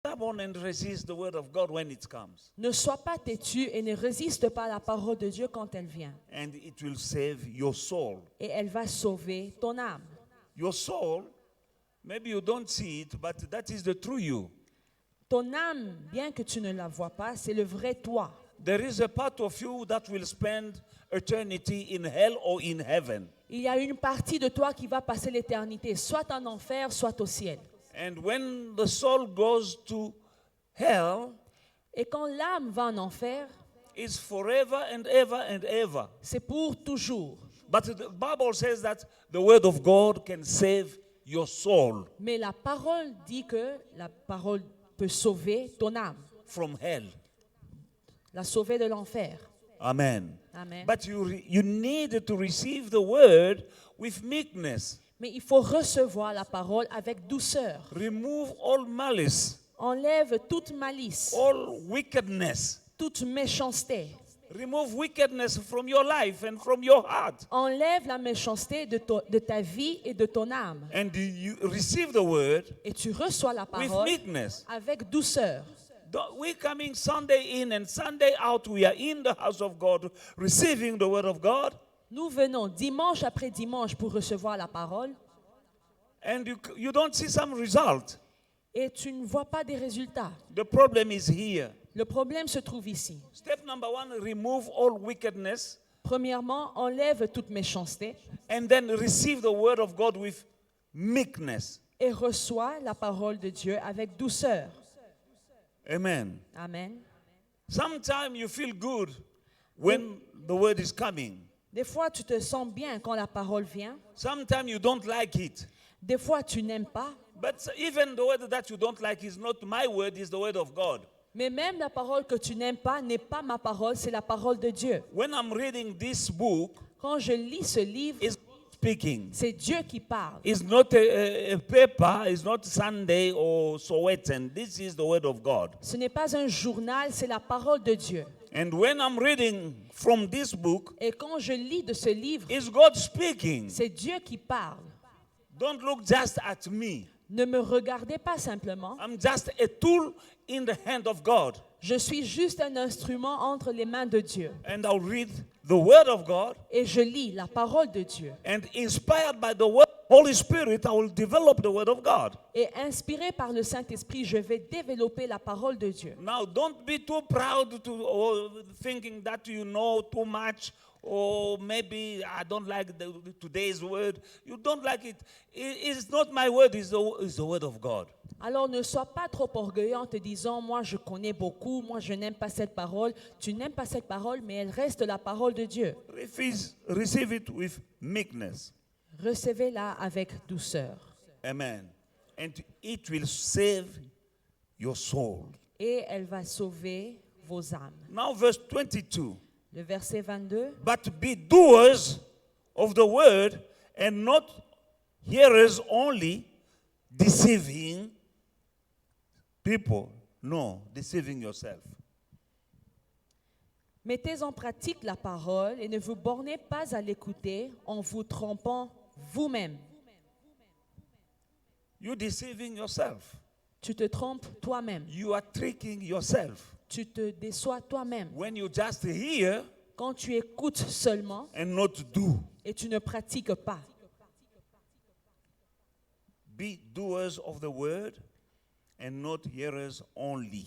stubborn and resist the word of God when it comes. Ne sois pas têtu et ne résiste pas à la parole de Dieu quand elle vient. And it will save your soul. Et elle va sauver ton âme. Your soul, maybe you don't see it, but that is the true you. Ton âme, bien que tu ne la vois pas, c'est le vrai toi. There is a part of you that will spend eternity in hell or in heaven. Il y a une partie de toi qui va passer l'éternité, soit en enfer, soit au ciel. And when the soul goes to hell, Et quand l'âme va en enfer, it's forever and ever and ever. c'est pour toujours. But the Bible says that the word of God can save your soul Mais la parole dit que la parole peut sauver ton âme, from hell. la sauver de l'enfer. Amen. Amen. But you need to receive the word with meekness. Mais il faut recevoir la parole avec douceur. Remove all malice, Enlève toute malice, all wickedness. toute méchanceté. Remove wickedness from your life and from your heart. Enlève la méchanceté de ta vie et de ton âme. And you receive the word Et tu reçois la with parole meekness. avec douceur. We're coming Sunday in and Sunday out. We are in the house of God, receiving the word of God. Nous venons dimanche après dimanche pour recevoir la parole And you don't see some result. et tu ne vois pas des résultats. The problem is here. Le problème se trouve ici. Step number 1, remove all wickedness Premièrement, enlève toute méchanceté and then receive the word of God with meekness. et reçois la parole de Dieu avec douceur. Amen. Amen. Sometimes you feel good when the word is coming. Des fois, tu te sens bien quand la parole vient. Sometimes you don't like it. Des fois, tu n'aimes pas. But even the word that you don't like is not my word, is the word of God. Mais même la parole que tu n'aimes pas n'est pas ma parole, c'est la parole de Dieu. When I'm reading this book, Quand je lis ce livre, it's speaking. c'est Dieu qui parle. It's not a paper, it's not Sunday or Sowetan. This is the word of God. Ce n'est pas un journal, c'est la parole de Dieu. And when I'm reading from this book, Et quand je lis de ce livre, it's God speaking. c'est Dieu qui parle. Don't look just at me. Ne me regardez pas simplement. I'm just a tool in the hand of God. Je suis juste un instrument entre les mains de Dieu. And I'll read the word of God. Et je lis la parole de Dieu. And inspired by the word, Holy Spirit, I will develop the word of God. Et inspiré par le Saint-Esprit, je vais développer la parole de Dieu. Now, don't be too proud or thinking that you know too much, or maybe I don't like today's word. You don't like it. It's not my word, it's the word of God. Alors ne sois pas trop orgueilleux en te disant, moi je connais beaucoup, moi je n'aime pas cette parole. Tu n'aimes pas cette parole, mais elle reste la parole de Dieu. Receive it with meekness. Recevez-la avec douceur. Amen. And it will save your soul. Et elle va sauver vos âmes. Now verse 22. Le verset 22. But be doers of the word and not hearers only, deceiving people. No, deceiving yourself. Mettez en pratique la parole et ne vous bornez pas à l'écouter en vous trompant vous-même. You're deceiving yourself. Tu te trompes toi-même. You are tricking yourself. Tu te déçois toi-même. When you just hear Quand tu écoutes seulement and not do. et tu ne pratiques pas. Be doers of the word and not hearers only.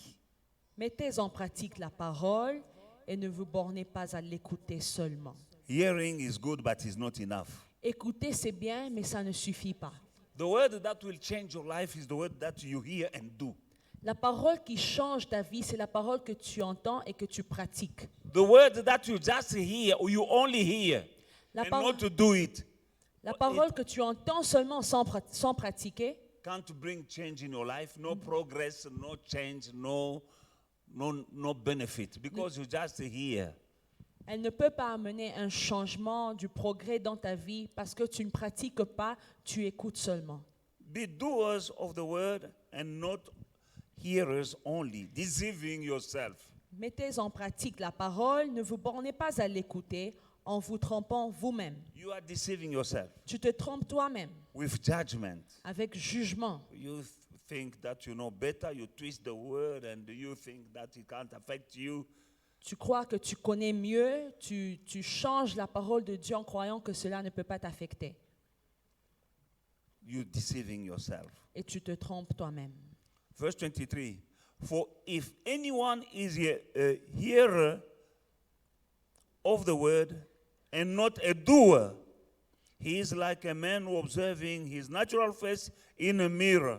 Mettez en pratique la parole et ne vous bornez pas à l'écouter seulement. Hearing is good, but it's not enough. Écouter, c'est bien, mais ça ne suffit pas. The word that will change your life is the word that you hear and do. La parole qui change ta vie, c'est la parole que tu entends et que tu pratiques. The word that you just hear or you only hear La and parole, not to do it la parole que tu entends seulement sans pratiquer can't bring change in your life, no progress, no change, no benefit, because you just hear. elle ne peut pas amener un changement, du progrès dans ta vie parce que tu ne pratiques pas, tu écoutes seulement. Be doers of the word and not hearers only, deceiving yourself. Mettez en pratique la parole, ne vous bornez pas à l'écouter en vous trompant vous-même. You are deceiving yourself Tu te trompes toi-même with judgment. avec jugement. You think that you know better, you twist the word and you think that it can't affect you. Tu crois que tu connais mieux, tu changes la parole de Dieu en croyant que cela ne peut pas t'affecter. You're deceiving yourself. Et tu te trompes toi-même. Verse 23. For if anyone is a hearer of the word and not a doer, he is like a man observing his natural face in a mirror.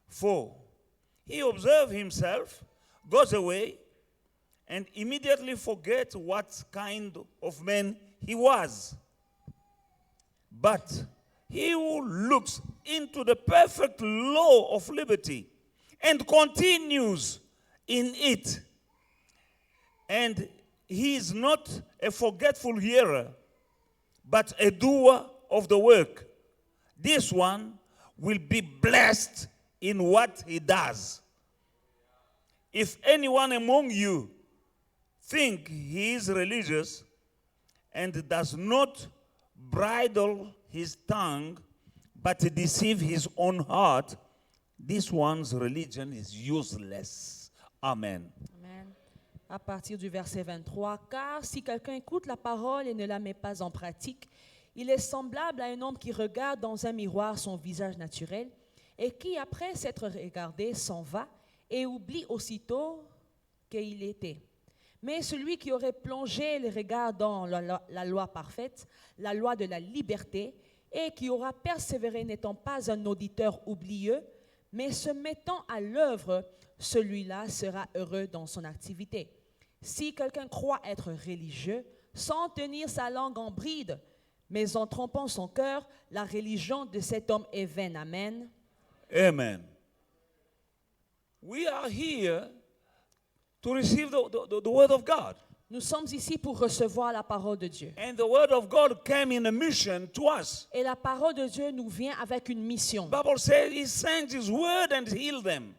For he observes himself, goes away, and immediately forgets what kind of man he was. But he who looks into the perfect law of liberty and continues in it, and he is not a forgetful hearer, but a doer of the work, this one will be blessed in what he does. If anyone among you think he is religious and does not bridle his tongue, but deceive his own heart, this one's religion is useless. Amen. Amen. À partir du verset 23, car si quelqu'un écoute la parole et ne la met pas en pratique, il est semblable à un homme qui regarde dans un miroir son visage naturel et qui, après s'être regardé, s'en va et oublie aussitôt qu'il était. Mais celui qui aurait plongé les regards dans la loi parfaite, la loi de la liberté, et qui aura persévéré n'étant pas un auditeur oublieux, mais se mettant à l'œuvre, celui-là sera heureux dans son activité. Si quelqu'un croit être religieux, sans tenir sa langue en bride, mais en trompant son cœur, la religion de cet homme est vaine. Amen. Amen. We are here to receive the word of God. Nous sommes ici pour recevoir la parole de Dieu. And the word of God came in a mission to us. Et la parole de Dieu nous vient avec une mission. The Bible says he sent his word and healed them.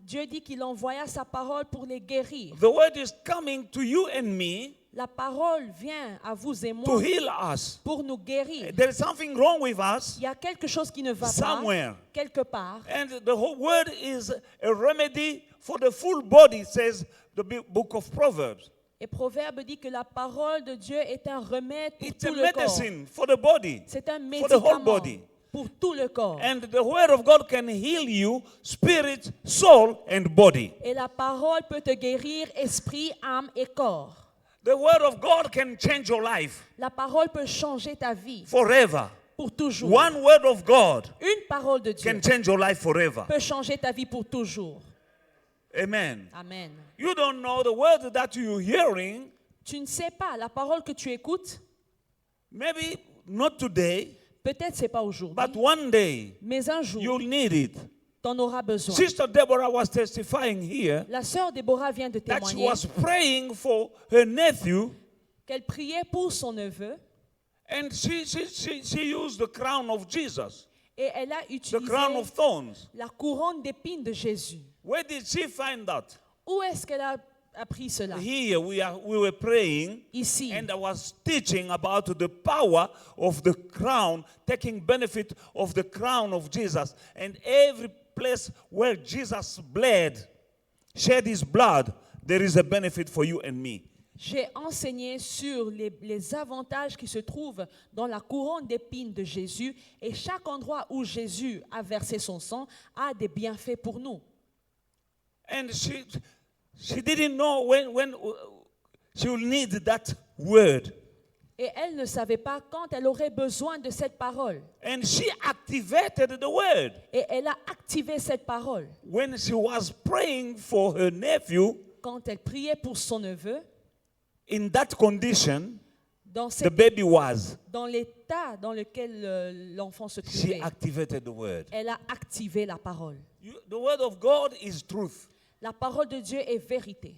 Dieu dit qu'il envoya sa parole pour les guérir. The word is coming to you and me La parole vient à vous et moi to heal us. pour nous guérir. There is something wrong with us Il y a quelque chose qui ne va somewhere. pas quelque part. And the whole word is a remedy for the full body, says the book of Proverbs. Et Proverbe dit que la parole de Dieu est un remède pour It's a tout le corps. medicine for the body. C'est un for the whole médicament body. pour tout le corps. And the word of God can heal you, spirit, soul, and body. Et la parole peut te guérir esprit, âme et corps. The word of God can change your life La parole peut changer ta vie forever. pour toujours. One word of God Une parole de Dieu can change your life forever. peut changer ta vie pour toujours. Amen. Amen. You don't know the word that you're hearing. Tu ne sais pas, la parole que tu écoutes, Maybe not today, peut-être c'est pas aujourd'hui, but one day mais un jour, you'll need it. tu en auras besoin. Sister Deborah was testifying here La sœur Déborah vient de that she témoigner was praying for her nephew, qu'elle priait pour son neveu and she used the crown of Jesus, et elle a the utilisé crown of thorns. la couronne d'épines de Jésus. Where did she find that? Où est-ce qu'elle a appris cela? Here we were praying, Ici. and I was teaching about the power of the crown, taking benefit of the crown of Jesus. And every place where Jesus bled, shed his blood, there is a benefit for you and me. J'ai enseigné sur les avantages qui se trouvent dans la couronne d'épines de Jésus et chaque endroit où Jésus a versé son sang a des bienfaits pour nous. And she didn't know when she will need that word. Et elle ne savait pas quand elle aurait besoin de cette parole. And she activated the word. Et elle a activé cette parole. When she was praying for her nephew, Quand elle priait pour son neveu, in that condition, dans the baby was. l'état dans lequel l'enfant se She trouvait, activated the word. elle a activé la parole. The word of God is truth. La parole de Dieu est vérité.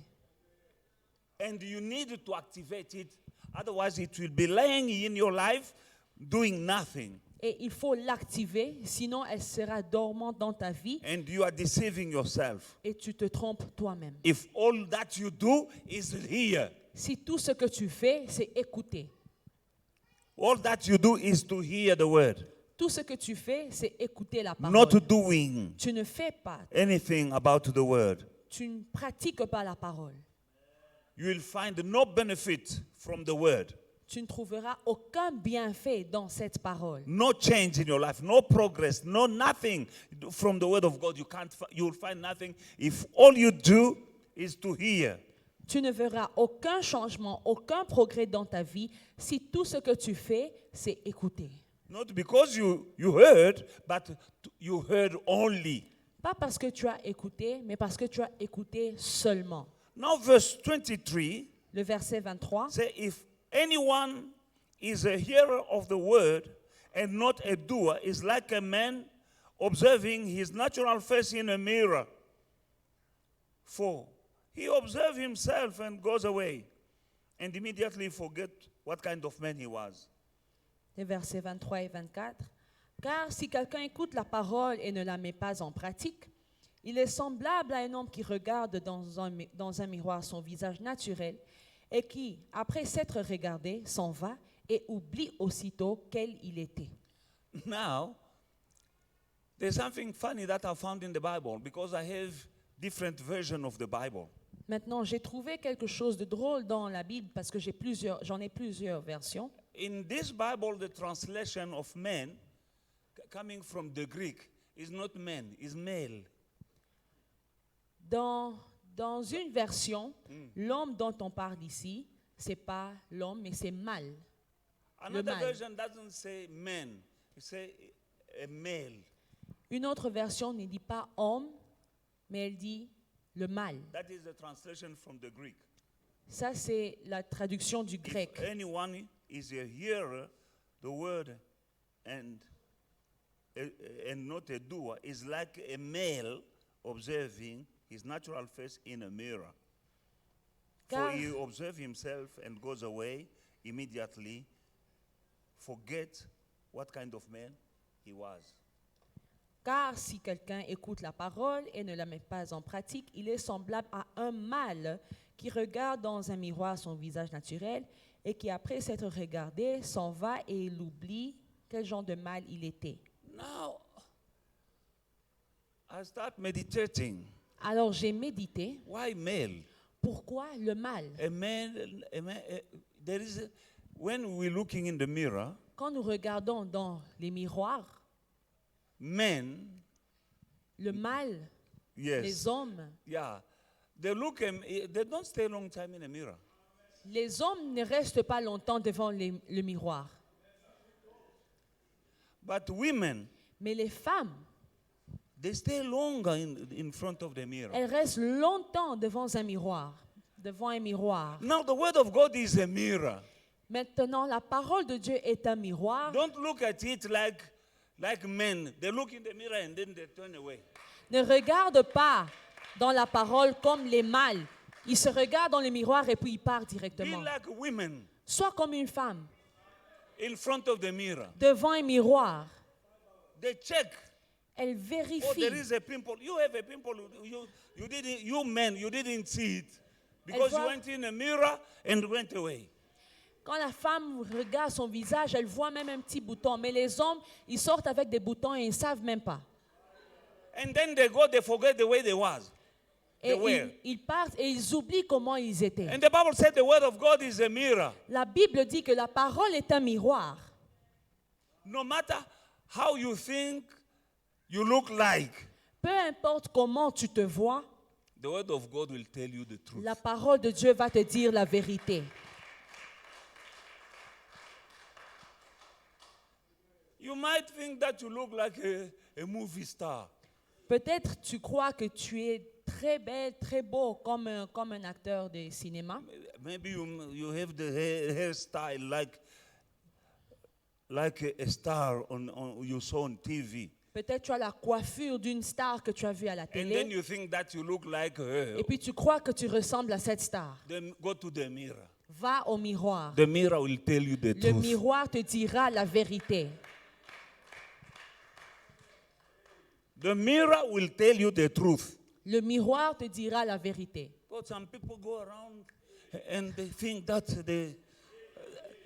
And you need to activate it. Otherwise, it will be lying in your life, doing nothing. Et il faut l'activer, sinon elle sera dormante dans ta vie And you are deceiving yourself. et tu te trompes toi-même. If all that you do is here, Si tout ce que tu fais, c'est écouter. all that you do is to hear the word. tout ce que tu fais, c'est écouter la parole. not doing Tu ne fais pas, anything about the word, tu ne pratiques pas la parole. you will find no benefit from the word, Tu ne trouveras aucun bienfait dans cette parole. no change in your life, no progress, no nothing from the word of God. You will find nothing if all you do is to hear. Tu ne verras aucun changement, aucun progrès dans ta vie si tout ce que tu fais, c'est écouter. Not because you heard, but you heard only. Pas parce que tu as écouté, mais parce que tu as écouté seulement. Now verse 23 Le verset 23. says, if anyone is a hearer of the word and not a doer, is like a man observing his natural face in a mirror. For he observes himself and goes away, and immediately forget what kind of man he was. Les versets 23 et 24. Car si quelqu'un écoute la parole et ne la met pas en pratique, il est semblable à un homme qui regarde dans un miroir son visage naturel et qui, après s'être regardé, s'en va et oublie aussitôt quel il était. Now, there's something funny that I found in the Bible because I have different version of the Bible. Maintenant, j'ai trouvé quelque chose de drôle dans la Bible parce que j'en ai plusieurs versions. In this Bible, the translation of man, coming from the Greek, is not man, is male. Dans une version, l'homme dont on parle ici, c'est pas l'homme, mais c'est mâle. Another mâle. version doesn't say man, it says a male. Une autre version ne dit pas homme, mais elle dit le mâle. That is the translation from the Greek. Ça, c'est la traduction du grec. If anyone is a hearer, the word and not a doer is like a male observing his natural face in a mirror. For Car- he observes himself and goes away immediately, forget what kind of man he was. Car si quelqu'un écoute la parole et ne la met pas en pratique, il est semblable à un mâle qui regarde dans un miroir son visage naturel et qui, après s'être regardé, s'en va et il oublie quel genre de mâle il était. Now, I start meditating. Alors j'ai médité. Why male? Pourquoi le mâle? There is when we're looking in the mirror, Quand nous regardons dans les miroirs, men, le mâle, yes, les hommes, yeah, they look and they don't stay a long time in a mirror. les hommes ne restent pas longtemps devant le miroir. But women, Mais les femmes, they stay longer in front of the mirror. elles restent longtemps devant un miroir. Devant un miroir. Now the word of God is a mirror. Maintenant, la parole de Dieu est un miroir. Don't look at it like men. They look in the mirror and then they turn away. Ne regarde pas dans la parole comme les mâles. Ils se regardent dans le miroir et puis ils partent Be directement. like women Sois comme une femme, in front of the mirror. devant un miroir. They check. Elle Oh, there vérifie. is a pimple. You have a pimple. You men, you didn't see it because you voit- went in a mirror and went away. Quand la femme regarde son visage, elle voit même un petit bouton. Mais les hommes, ils sortent avec des boutons et ils ne savent même pas. And then they go, they forget the way they was. Et They were. ils partent et ils oublient comment ils étaient. And the Bible said the word of God is a mirror. La Bible dit que la parole est un miroir. No matter how you think you look like, Peu importe comment tu te vois, the word of God will tell you the truth. la parole de Dieu va te dire la vérité. You might think that you look like a movie star. Peut-être tu crois que tu es très belle, très beau comme un acteur de cinéma. Maybe you have the hairstyle like a star you saw on TV. Peut-être tu as la coiffure d'une star que tu as vue à la And then télé. you think that you look like her. Et puis tu crois que tu ressembles à cette star. Then go to the mirror. Va au miroir. The mirror will tell you the Le truth. miroir te dira la vérité. The mirror will tell you the truth. Le miroir te dira la vérité. But some people go around and they think that they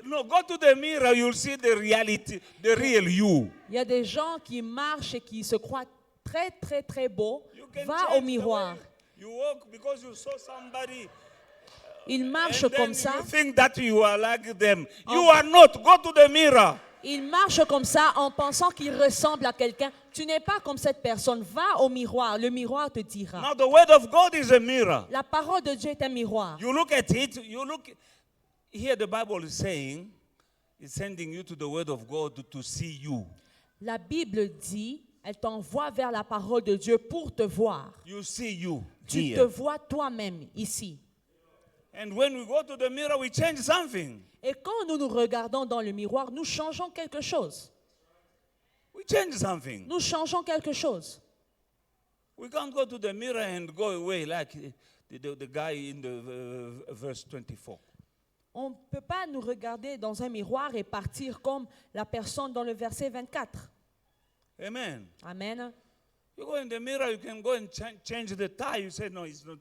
No, go to the mirror, you'll see the reality, the real you. Il y a des gens qui marchent et qui se croient très, très, très beaux. You can Va change au the miroir. way you walk because you saw somebody. Ils marchent And then comme ça. you think that you are like them. You are not. Go to the mirror. Ils marchent comme ça en pensant qu'ils ressemblent à quelqu'un. Tu n'es pas comme cette personne. Va au miroir. Le miroir te dira. Now the word of God is a mirror. La parole de Dieu est un miroir. You look at it, you look here the Bible is saying, it's sending you to the word of God to see you. La Bible dit, elle t'envoie vers la parole de Dieu pour te voir. You see you Tu te here. vois toi-même ici. And when we go to the mirror, we change something. Et quand nous nous regardons dans le miroir, nous changeons quelque chose. We change something. Nous changeons quelque chose. We can't go to the mirror and go away like the guy in the verse 24. On ne peut pas nous regarder dans un miroir et partir comme la personne dans le verset 24. Amen. Amen. You go in the mirror, you can go and change the tie. You say, no, it's not.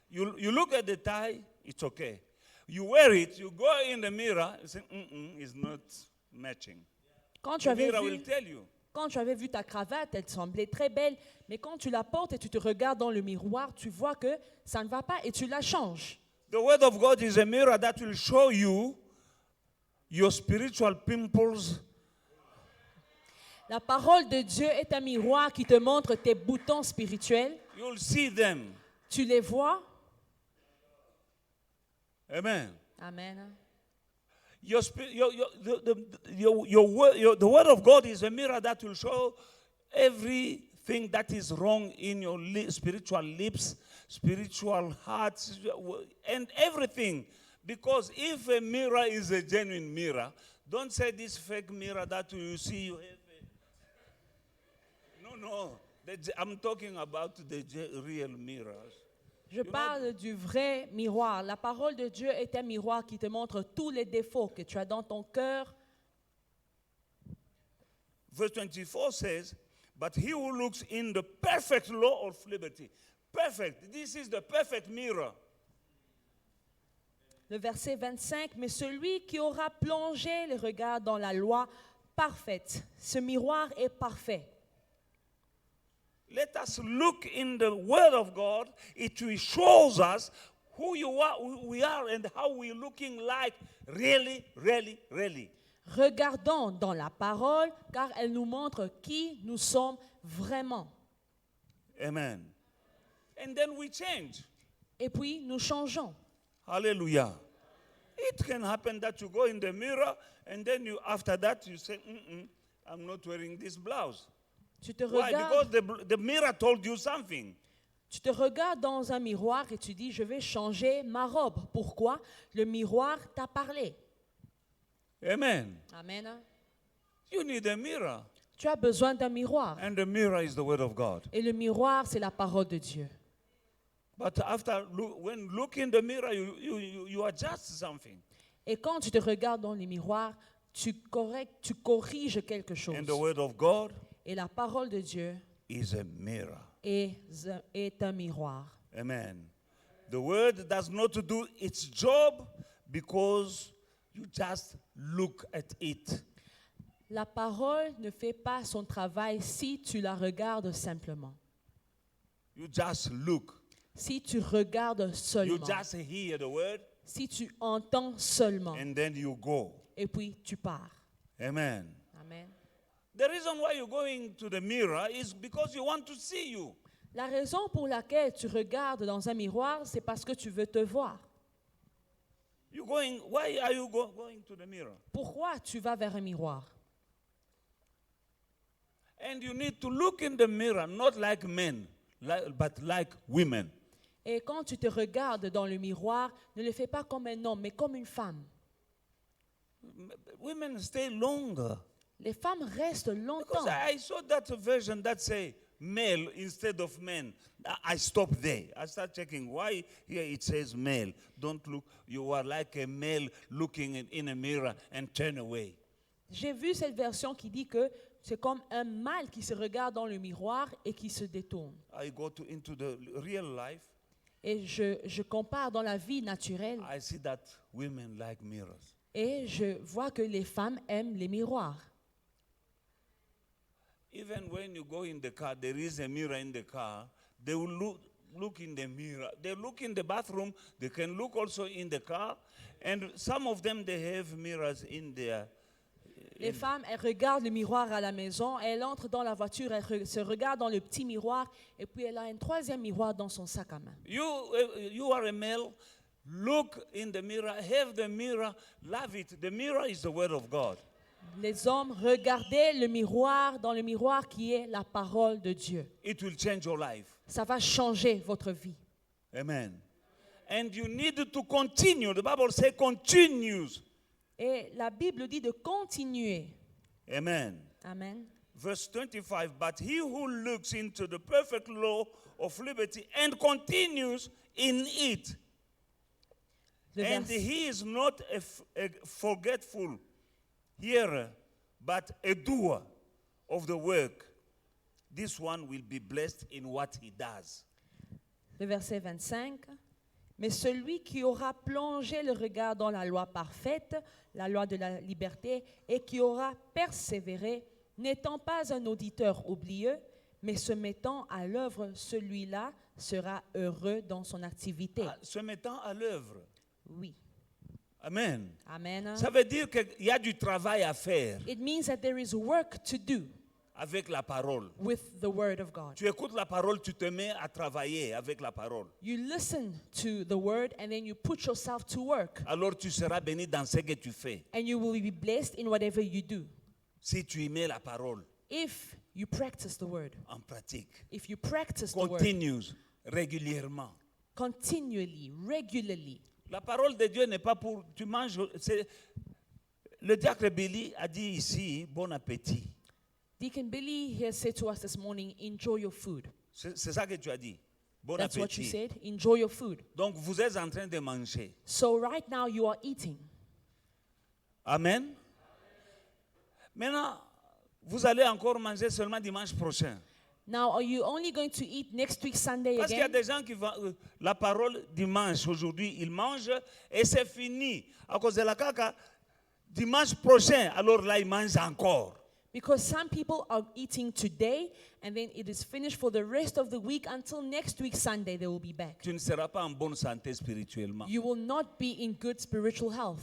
You look at the tie, it's okay. You wear it, you go in the mirror, you say, it's not matching. Quand tu The avais mirror will vu, tell you. quand tu avais vu ta cravate, elle semblait très belle, mais quand tu la portes et tu te regardes dans le miroir, tu vois que ça ne va pas et tu la changes. The word of God is a mirror that will show you your spiritual pimples. La parole de Dieu est un miroir qui te montre tes boutons spirituels. You'll see them. Tu les vois? Amen. Amen. Your the word of God is a mirror that will show everything that is wrong in your spiritual lips, spiritual hearts, and everything. Because if a mirror is a genuine mirror, don't say this fake mirror that you see you have. No. I'm talking about the real mirrors. Je parle du vrai miroir. La parole de Dieu est un miroir qui te montre tous les défauts que tu as dans ton cœur. Verse 24 says, but he who looks in the perfect law of liberty. Perfect. This is the perfect mirror. Le verset 25, mais celui qui aura plongé le regard dans la loi parfaite, ce miroir est parfait. Let us look in the Word of God. It shows us who we are and how we're looking like really, really, really. Regardons dans la parole, car elle nous montre qui nous sommes vraiment. Amen. And then we change. Et puis, nous changeons. Hallelujah. It can happen that you go in the mirror and then after that you say, I'm not wearing this blouse. Tu te Why? regardes, Because the mirror told you something. tu te regardes dans un miroir et tu dis, je vais changer ma robe. Pourquoi? Le miroir t'a parlé. Amen. Amen. You need a mirror. Tu as besoin d'un miroir. And the mirror is the Word of God. Et le miroir, c'est la parole de Dieu. But when look in the mirror, you adjust something. Et quand tu te regardes dans les miroirs, tu corriges quelque chose. And the Word of God Et la parole de Dieu is a mirror. est un miroir. Amen. The Word does not do its job because you just look at it. La parole ne fait pas son travail si tu la regardes simplement. You just look. Si tu regardes You seulement. just hear the Word Si tu entends seulement. and then you go. Et puis tu pars. Amen. Amen. The reason why you're going to the mirror is because you want to see you. La raison pour laquelle tu regardes dans un miroir, c'est parce que tu veux te voir. Why are you going to the mirror? Pourquoi tu vas vers un miroir? And you need to look in the mirror, not like men, but like women. Et quand tu te regardes dans le miroir, ne le fais pas comme un homme, mais comme une femme. Women stay longer. Les femmes restent longtemps. Because I saw that version that say male instead of men. I stopped there. I start checking why here it says male. Don't look. You are like a male looking in a mirror and turn away. J'ai vu cette version qui dit que c'est comme un mâle qui se regarde dans le miroir et qui se détourne. I go into the real life. Et je compare dans la vie naturelle I see that women like mirrors. Et je vois que les femmes aiment les miroirs. Even when you go in the car, there is a mirror in the car. They will look in the mirror. They look in the bathroom. They can look also in the car. And some of them, they have mirrors in their... Les femmes, elles regardent le miroir à la maison, elles entrent dans la voiture, se regardent dans le petit miroir, et puis elle a un troisième miroir dans son sac à main. You are a male. Look in the mirror. Have the mirror. Love it. The mirror is the word of God. Les hommes, regardez le miroir, dans le miroir qui est la parole de Dieu. It will change your life. Ça va changer votre vie. Amen. And you need to continue. The Bible says continues. Et la Bible dit de continuer. Amen. Amen. Verse 25, but he who looks into the perfect law of liberty and continues in it, and he is not a forgetful hearer, but a doer of the work, this one will be blessed in what he does. Le verset 25. Mais celui qui aura plongé le regard dans la loi parfaite, la loi de la liberté, et qui aura persévéré, n'étant pas un auditeur oublieux, mais se mettant à l'œuvre, celui-là sera heureux dans son activité. Se mettant à l'œuvre. Oui. Amen. Amen. Ça veut dire qu'il y a du travail à faire. It means that there is work to do avec la parole. with the word of God. Tu écoutes la parole, tu te mets à travailler avec la parole. You listen to the word and then you put yourself to work. Alors tu seras béni dans ce que tu fais. And you will be blessed in whatever you do. Si tu y mets la parole. If you practice the word. En pratique. If you practice the word. Continues, régulièrement. Continually, regularly. La parole de Dieu n'est pas pour... Tu manges... Le diacre Billy a dit ici, bon appétit. Deacon Billy here said to us this morning, enjoy your food. C'est ça que tu as dit. Bon That's appétit. what you said. Enjoy your food. Donc vous êtes en train de manger. So right now you are eating. Amen. Maintenant, vous allez encore manger seulement dimanche prochain. Now, are you only going to eat next week Sunday Parce qu'il y a again? des gens qui vont... la parole dimanche, aujourd'hui, ils mangent et c'est fini. À cause de la caca, dimanche prochain, alors là, ils mangent encore. Because some people are eating today and then it is finished for the rest of the week until next week Sunday they will be back. Tu ne seras pas en bonne santé spirituellement. You will not be in good spiritual health.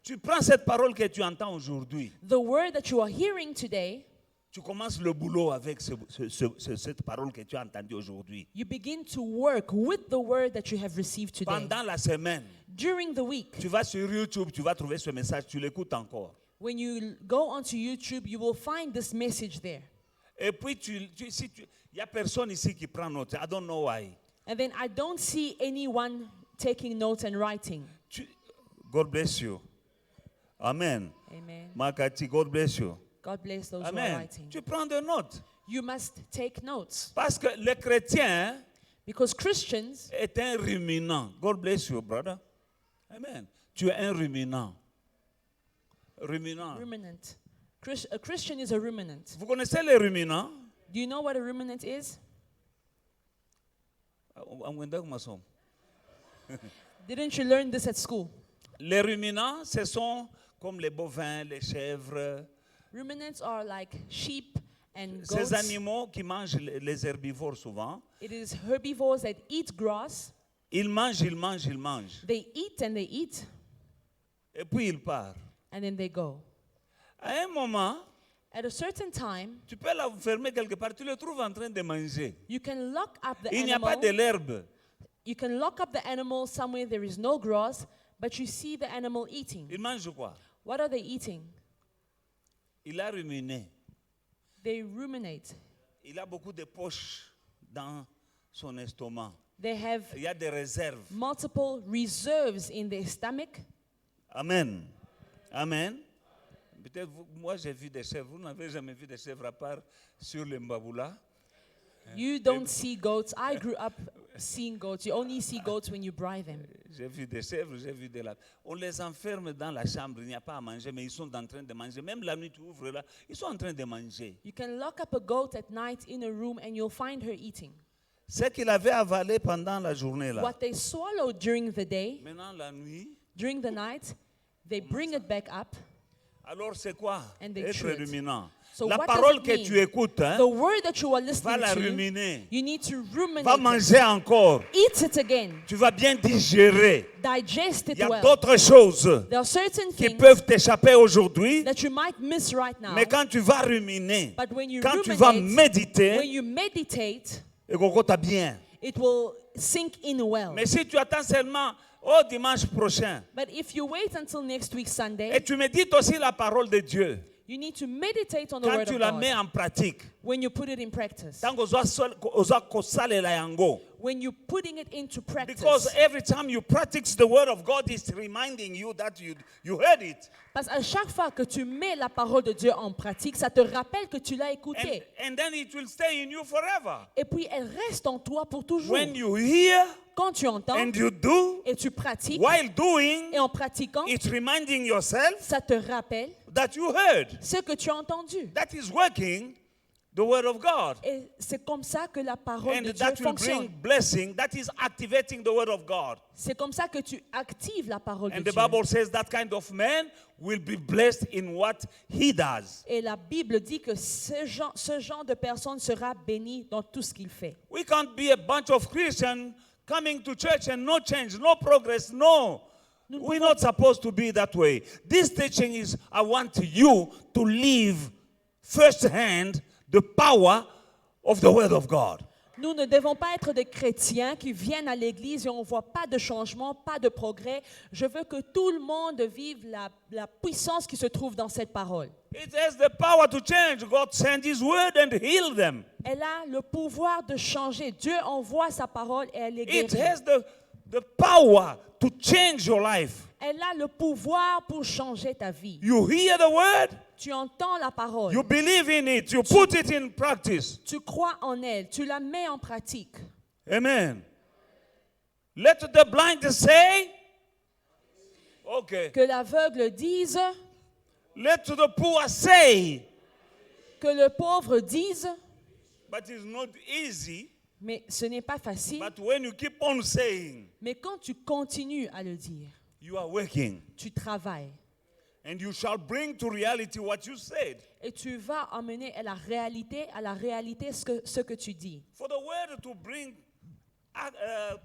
Tu prends cette parole que tu entends aujourd'hui. The word that you are hearing today, Tu commences le boulot avec cette parole que tu as entendue aujourd'hui. you begin to work with the word that you have received today. Pendant la semaine, During the week, tu vas sur YouTube, tu vas trouver ce message, tu l'écoutes encore. when you go onto YouTube, you will find this message there. Et puis, il n'y a personne ici qui prend note. I don't know why. And then I don't see anyone taking notes and writing. God bless you. Amen. Amen. Makati, God bless you. God bless those who are Amen. writing. Tu prends des notes. You must take notes. Parce que le chrétien Because Christians est un ruminant. God bless you, brother. Amen. Tu es un ruminant. Ruminant. ruminant. A Christian is a ruminant. Vous connaissez les ruminants? Do you know what a ruminant is? Didn't you learn this at school? Les ruminants, ce sont comme les bovins, les chèvres. Ruminants are like sheep and goats. Ces animaux qui mangent les herbivores souvent. It is herbivores that eat grass. Ils mangent, ils mangent, ils mangent. They eat and they eat, Et puis ils partent. and then they go. À un moment, At a certain time, tu peux l'enfermer quelque part, tu le trouves en train de manger. you can lock up the Il n'y a pas de animal. l'herbe. You can lock up the animal somewhere there is no grass, but you see the animal eating. Il mange quoi? What are they eating? Il a ruminé. They ruminate. Il a beaucoup de poches dans son estomac. They have Il y a des réserves. multiple reserves in their stomach. Amen. Amen. Peut-être moi j'ai vu des chèvres. Vous n'avez jamais vu des chèvres à part sur le Mbabula. You don't see goats. I grew up seeing goats. You only see goats when you braai them. J'ai vu des chèvres, j'ai vu des lapins. On les enferme dans la chambre, il n'y a pas à manger, mais ils sont en train de manger. Même la nuit, tu ouvres là, ils sont en train de manger. You can lock up a goat at night in a room and you'll find her eating. Ce qu'il avait avalé pendant la journée là. What they swallow during the day, Maintenant, la nuit, During the night, they bring it back up. Alors c'est quoi And they être chew it. ruminant? So La what does parole it que mean? tu écoutes, hein, The word that you are va listening la to, ruminer. you need to Va ruminate it. manger encore. Eat it again. Tu vas bien digérer. Digest Il it y a well. d'autres choses There are certain qui things peuvent t'échapper aujourd'hui, that you might miss right now. mais quand tu vas ruminer, But when you quand tu vas ruminate, when méditer, you meditate, et qu'on t'a bien. it will sink in well. Mais si tu attends seulement au dimanche prochain, But if you wait until next week et Sunday, tu médites aussi la parole de Dieu, you need to meditate on the quand word tu of la God mets en pratique, when you put it in practice. tant oza kosalela yango. When you're putting it into practice. Because every time you practice the word of God, it's reminding you that you heard it. Parce qu'à chaque fois que tu mets la parole de Dieu en pratique, ça te rappelle que tu l'as écoutée. And then it will stay in you forever. Et puis elle reste en toi pour toujours. When you hear Quand tu entends and you do, et tu pratiques, while doing, et en pratiquant, it's reminding yourself ça te rappelle that you heard. ce que tu as entendu. That is working the word of God. Et c'est comme ça que la parole And de Dieu that will fonctionne. bring blessing. That is activating the word of God. C'est comme ça que tu actives la parole de And the Dieu. Bible says that kind of man will be blessed in what he does. Et la Bible dit que ce genre de personne sera béni dans tout ce qu'il fait. We can't be a bunch of Christians coming to church and no change, no progress, no. We're not supposed to be that way. This teaching is, I want you to live firsthand the power of the Word of God. Nous ne devons pas être des chrétiens qui viennent à l'église et on ne voit pas de changement, pas de progrès. Je veux que tout le monde vive la puissance qui se trouve dans cette parole. It has the power to change. God sent His Word and heal them. Elle a le pouvoir de changer. Dieu envoie sa parole et elle les It guérit. has the power to change your life. Elle a le pouvoir pour changer ta vie. You hear the Word, Tu entends la parole. you believe in it, you put it in practice. Tu crois en elle. Tu la mets en pratique. Amen. Let the blind say, okay. Que l'aveugle dise, Let the poor say, que le pauvre dise, but it's not easy. mais ce n'est pas facile. But when you keep on saying, Mais quand tu continues à le dire, you are working, tu travailles. and you shall bring to reality what you said. Et tu vas amener à la réalité ce que tu dis. For the word to bring,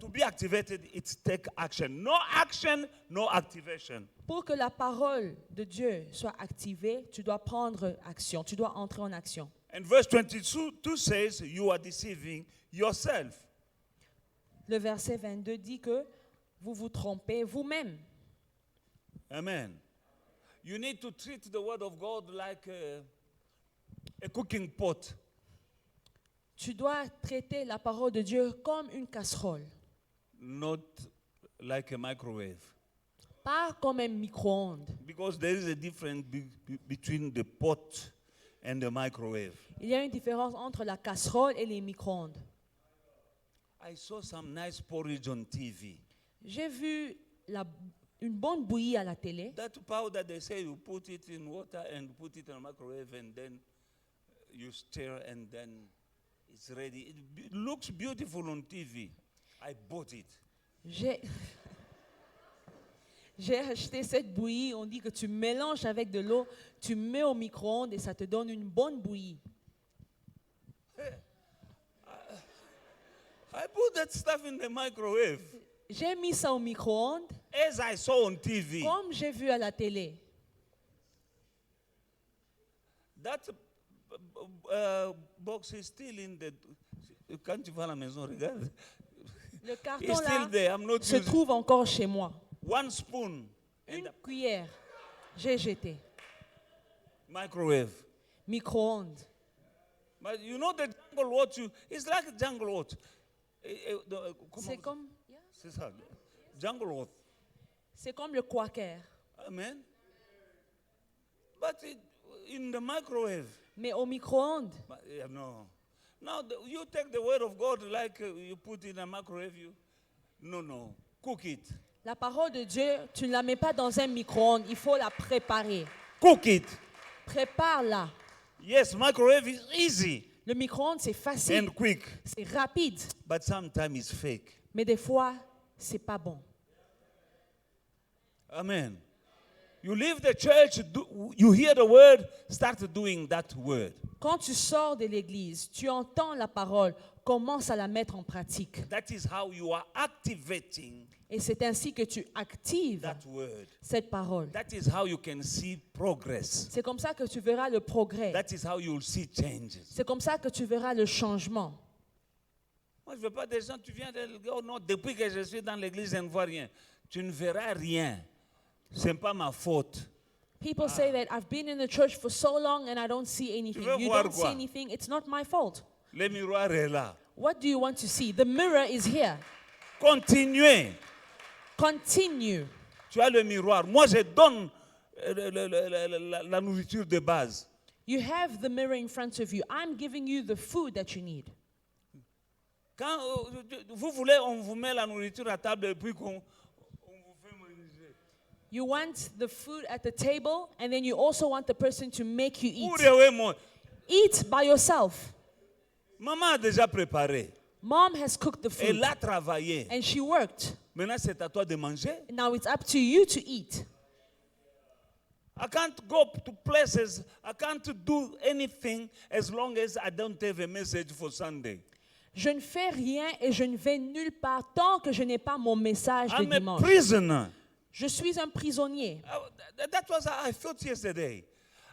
to be activated, it's take action. No action, no activation. Pour que la parole de Dieu soit activée, tu dois prendre action, tu dois entrer en action. And verse 22 says, you are deceiving yourself. Le verset 22 dit que vous vous trompez vous-même. Amen. You need to treat the word of God like a cooking pot. Tu dois traiter la parole de Dieu comme une casserole, Not like a microwave. pas comme un micro-ondes. Because there is a difference between the pot and the microwave. Il y a une différence entre la casserole et les micro-ondes. I saw some nice porridge on TV. J'ai vu une bonne bouillie à la télé. That powder, they say you put it in water and put it in a microwave and then you stir and then it's ready. It looks beautiful on TV. I bought it. J'ai acheté cette bouillie. On dit que tu mélanges avec de l'eau, tu mets au micro-ondes et ça te donne une bonne bouillie. I put that stuff in the microwave J'ai mis ça au micro-ondes as I saw on TV. comme j'ai vu à la télé. That box is still in the. Quand tu vas à la maison, regarde. Le It's carton still là there. I'm not se using trouve encore chez moi. one spoon in Une the cuillère, j'ai jeté. microwave. Micro-ondes. But you know the jungle oat, it's like jungle oat. C'est comme, C'est ça. Jungle oat. c'est comme le quaker. Amen. But in the microwave. Mais au micro-ondes, No. Now you take the word of God like you put in a microwave. No. Cook it. la parole de Dieu, tu ne la mets pas dans un micro-ondes. Il faut la préparer. Cook it. Prépare-la. Yes, microwave is easy Le micro-ondes, c'est facile, and quick. c'est rapide. But sometimes it's fake. Mais des fois, c'est pas bon. Amen. You leave the church, you hear the word, start doing that word. Quand tu sors de l'église, tu entends la parole, commence à la mettre en pratique. That is how you are activating Et c'est ainsi que tu actives that word. cette parole. That is how you can see progress. C'est comme ça que tu verras le progrès. That is how you will see changes. C'est comme ça que tu verras le changement. Moi, je ne veux pas des gens, tu viens de oh non, depuis que je suis dans l'église, je ne vois rien. Tu ne verras rien. Ce n'est pas ma faute. People say that I've been in the church for so long and I don't see anything. veux You voir don't see quoi? anything. It's not my fault. Le miroir est là. What do you want to see? The mirror is here. Continuez. Continue. Tu as le miroir. Moi, je donne la nourriture de base. You have the mirror in front of you. I'm giving you the food that you need. Quand vous voulez, on vous met la nourriture à table et puis qu'on vous fait manger. You want the food at the table, and then you also want the person to make you Vous eat. rêvez, Eat by yourself. maman a déjà préparé. Mom has cooked the food, Elle a travaillé. and she worked. Maintenant, c'est à toi de manger. Now it's up to you to eat. I can't go to places. I can't do anything as long as I don't have a message for Sunday. Je ne fais rien et je ne vais nulle part tant que je n'ai pas mon message de I'm a dimanche. prisoner. Je suis un prisonnier. That was how I felt yesterday.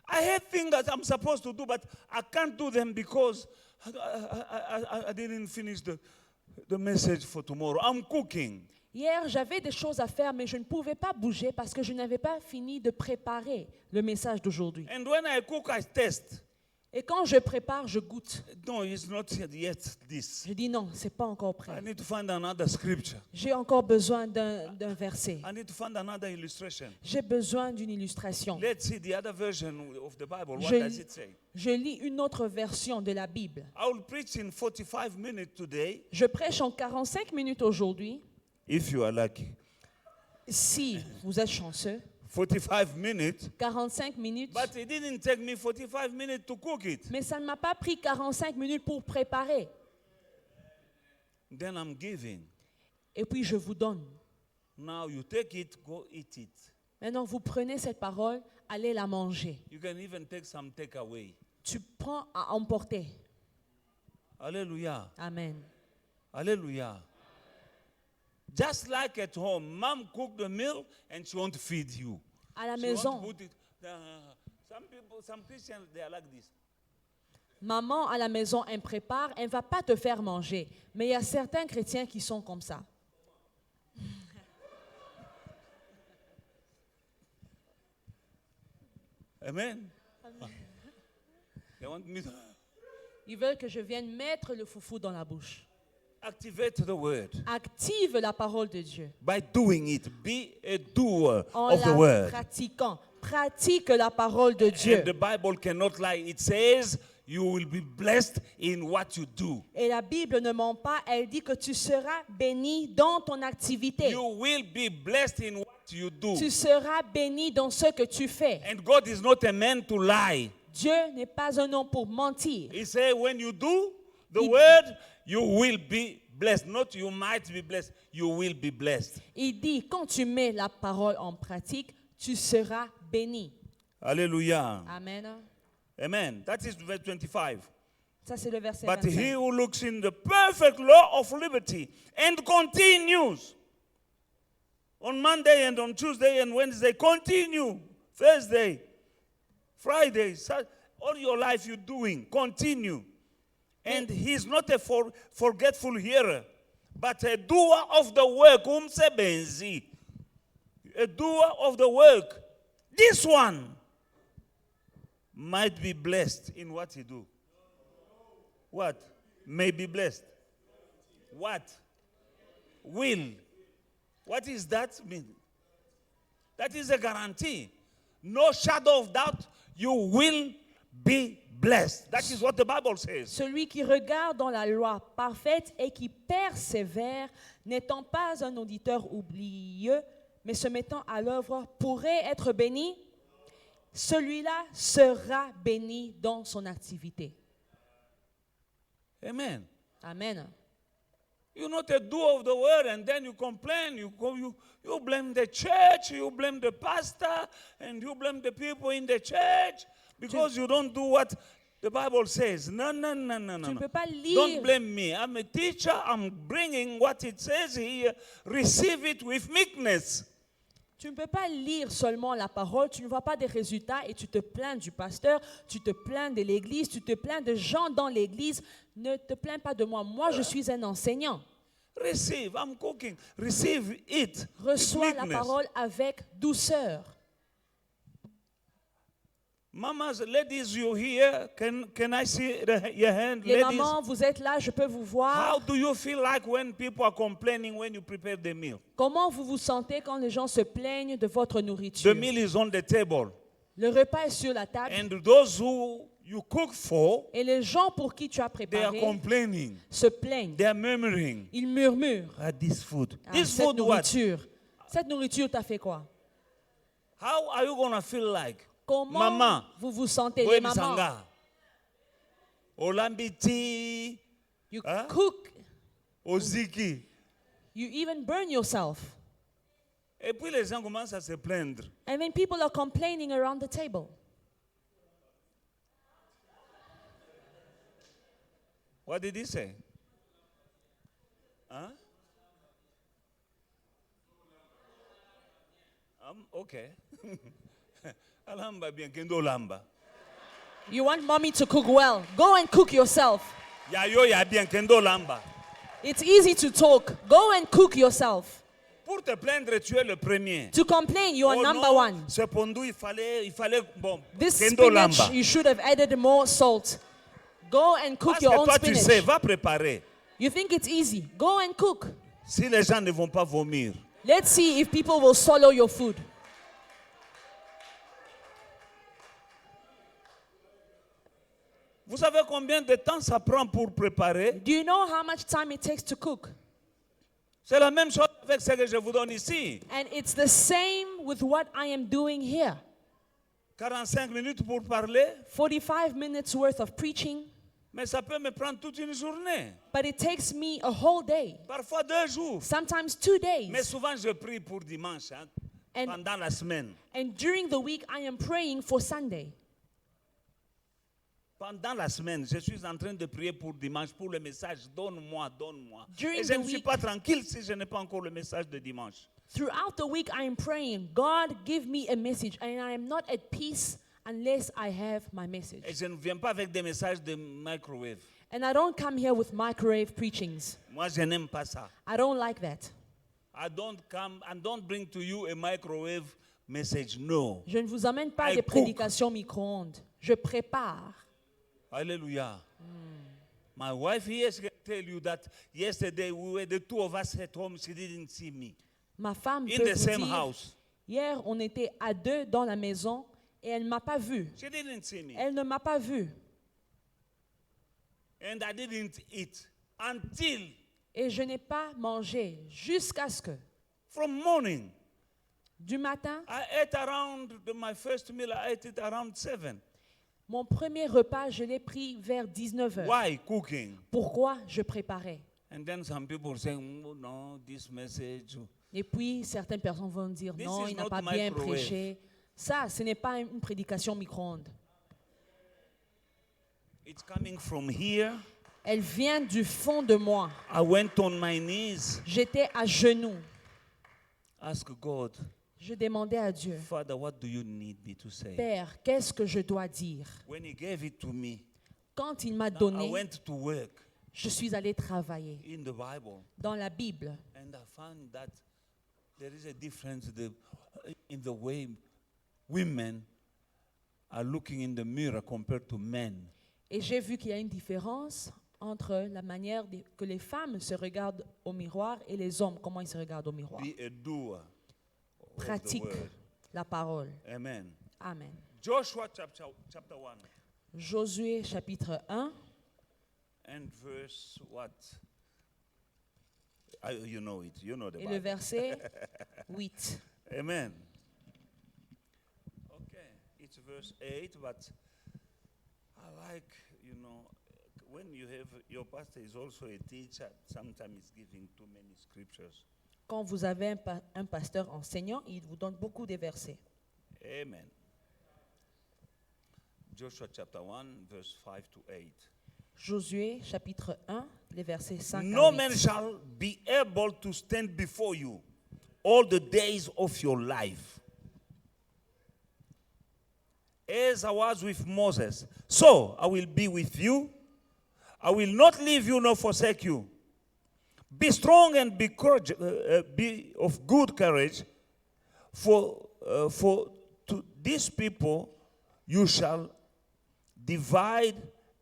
I have things that I'm supposed to do, but I can't do them because I didn't finish the message for tomorrow. I'm cooking. Hier, j'avais des choses à faire, mais je ne pouvais pas bouger parce que je n'avais pas fini de préparer le message d'aujourd'hui. And when I cook, I test. Et quand je prépare, je goûte. No, it's not yet this. Je dis non, c'est pas encore I prêt. need to find another scripture. J'ai encore besoin d'un verset. I need to find another illustration. J'ai besoin d'une illustration. Let's see the other version of the Bible. What Je, does it say? je lis une autre version de la Bible. I will preach in 45 minutes today, Je prêche en 45 minutes aujourd'hui. if you are lucky. Si vous êtes chanceux, 45 minutes. 45 minutes. But it didn't take me 45 minutes to cook it. Mais ça ne m'a pas pris 45 minutes pour préparer. Then I'm giving. Et puis je vous donne. Now you take it, go eat it. Maintenant, vous prenez cette parole, allez la manger. You can even take some takeaway. Tu prends à emporter. Hallelujah. Amen. Hallelujah. Just like at home, mom cooked the meal and she won't feed you. À la She maison, won't put it. Some Christians, they are like this. maman à la maison, elle prépare, elle ne va pas te faire manger. Mais il y a certains chrétiens qui sont comme ça. Amen. They want me to Ils veulent que je vienne mettre le foufou dans la bouche. activate the word Active la parole de Dieu by doing it. Be a doer en of the la word. pratiquant. Pratique la parole de Dieu. And the Bible cannot lie. It says you will be blessed in what you do. Et la Bible ne ment pas, elle dit que tu seras béni dans ton activité. You will be blessed in what you do. Tu seras béni dans ce que tu fais. And God is not a man to lie. Dieu n'est pas un homme pour mentir. He said when you do the Il- word, you will be blessed. Not you might be blessed. You will be blessed. Il dit, quand tu mets la parole en pratique, tu seras béni. Hallelujah. Amen. Amen. That is verse 25. Ça, c'est le verset But he 25. who looks in the perfect law of liberty and continues on Monday and on Tuesday and Wednesday, continue, Thursday, Friday, all your life you're doing, continue. And he's not a forgetful hearer, but a doer of the work, umsebenzi, a doer of the work. This one might be blessed in what he do. What? May be blessed. What? Will. What is that mean? That is a guarantee. No shadow of doubt, you will be blessed. That is what the Bible says. Celui qui regarde dans la loi parfaite et qui persévère, n'étant pas un auditeur oublieux, mais se mettant à l'œuvre, pourrait être béni. Celui-là sera béni dans son activité. Amen. Amen. You're not a doer of the word, and then you complain. You blame the church, you blame the pastor, and you blame the people in the church because you don't do what the Bible says. No. Tu ne peux pas Don't lire. blame me. I'm a teacher. I'm bringing what it says here. Receive it with meekness. Tu ne peux pas lire seulement la parole, tu ne vois pas des résultats et tu te plains du pasteur, tu te plains de l'église, tu te plains de gens dans l'église. Ne te plains pas de moi. Moi, je suis un enseignant. Receive. I'm cooking. Receive it. with Reçois la meekness. parole avec douceur. Mamas, ladies, you here? Can I see your hand, Les ladies? mamans, vous êtes là, je peux vous voir. How do you feel like when people are complaining when you prepare the meal? Comment vous vous sentez quand les gens se plaignent de votre The nourriture? meal is on the table. Le repas est sur la table And those who you cook for, et les gens pour qui tu as they are préparé complaining. se plaignent. They are murmuring Ils murmurent. at this food. Ah, This cette food what? nourriture. Cette nourriture t'a fait quoi? How are you going to feel like? Comment Maman, vous vous sentez, les Boy mamans? Bisanga. Olambiti, You Hein? cook, Oziki. you even burn yourself. Et puis les gens commencent à se plaindre. And then people are complaining around the table. What did he say? Huh? Okay. Alamba bien, kendo lamba. You want mommy to cook well. Go and cook yourself. Ya yo ya bien, kendo lamba. It's easy to talk. Go and cook yourself. Pour te plaindre, tu es le premier. To complain, you are Oh number non, one. ce pondu, il fallait, bon, This kendo spinach, lamba. you should have added more salt. Go and cook Parce your que own toi, tu sais, spinach. va préparer. You think it's easy. Go and cook. Si les gens ne vont pas vomir. Let's see if people will swallow your food. Vous savez combien de temps ça prend pour préparer? Do you know how much time it takes to cook? C'est la même chose avec ce que je vous donne ici. And it's the same with what I am doing here. 45 minutes pour parler, 45 minutes worth of preaching, mais ça peut me prendre toute une journée. but it takes me a whole day, Parfois 2 jours. sometimes 2 Mais days. souvent, je prie pour dimanche, hein, And- pendant la semaine. And during the week, I am praying for Sunday. Pendant la semaine, je suis en train de prier pour dimanche, pour le message. Donne-moi, donne-moi. During Et je the ne suis week- pas tranquille si je n'ai pas encore le message de dimanche. Throughout the week, I am praying, God, give me a message. And I am not at peace unless I have my message. Et je ne viens pas avec des messages de microwave. And I don't come here with microwave preachings. Moi, je n'aime pas ça. I don't like that. I don't come and don't bring to you a microwave message. No. Je ne vous amène pas I des cook. prédications micro-ondes. Je prépare. Hallelujah. My wife here she can tell you that yesterday we were the two of us at home. She didn't see me Ma femme in peut the vous same dire, house. hier, on était à deux dans la maison et elle ne m'a pas vu. She didn't see me, Elle ne m'a pas vu. and I didn't eat until Et je n'ai pas mangé jusqu'à ce que, from morning. du matin, I ate around my first meal. I ate it around 7. mon premier repas, je l'ai pris vers 19 heures. Why cooking? Pourquoi je préparais? And then some people saying, oh, no, this message. Et puis, certaines personnes vont dire, This non, is il n'a not pas bien microwave. prêché. Ça, ce n'est pas une prédication micro-ondes. It's coming from here. Elle vient du fond de moi. I went on my knees, J'étais à genoux. ask God, Je demandais à Dieu, Father, what do you need me to say? Père, qu'est-ce que je dois dire? When He gave it to me, Quand il m'a I donné, went to work je suis allé travailler in the Bible, dans la Bible. and I found that there is a difference in the way women are looking in the mirror compared to men. Et j'ai vu qu'il y a une différence entre la manière que les femmes se regardent au miroir et les hommes, comment ils se regardent au miroir. Be a doer of the Pratique word. la parole. Amen. Amen. Joshua chapter 1 Josué chapitre 1 and verse what? You know it. You know the et le Bible. verset 8. Amen. Okay, it's verse 8, but I like, when you have your pastor is also a teacher, sometimes he's giving too many scriptures. Quand vous avez un pasteur enseignant, il vous donne beaucoup de versets. Amen. Joshua chapter 1, verse 5 to 8. Josué, chapitre 1, les versets 5 No à man 8. shall be able to stand before you all the days of your life. As I was with Moses, so I will be with you. I will not leave you nor forsake you. Be strong and be of good courage, for to these people you shall divide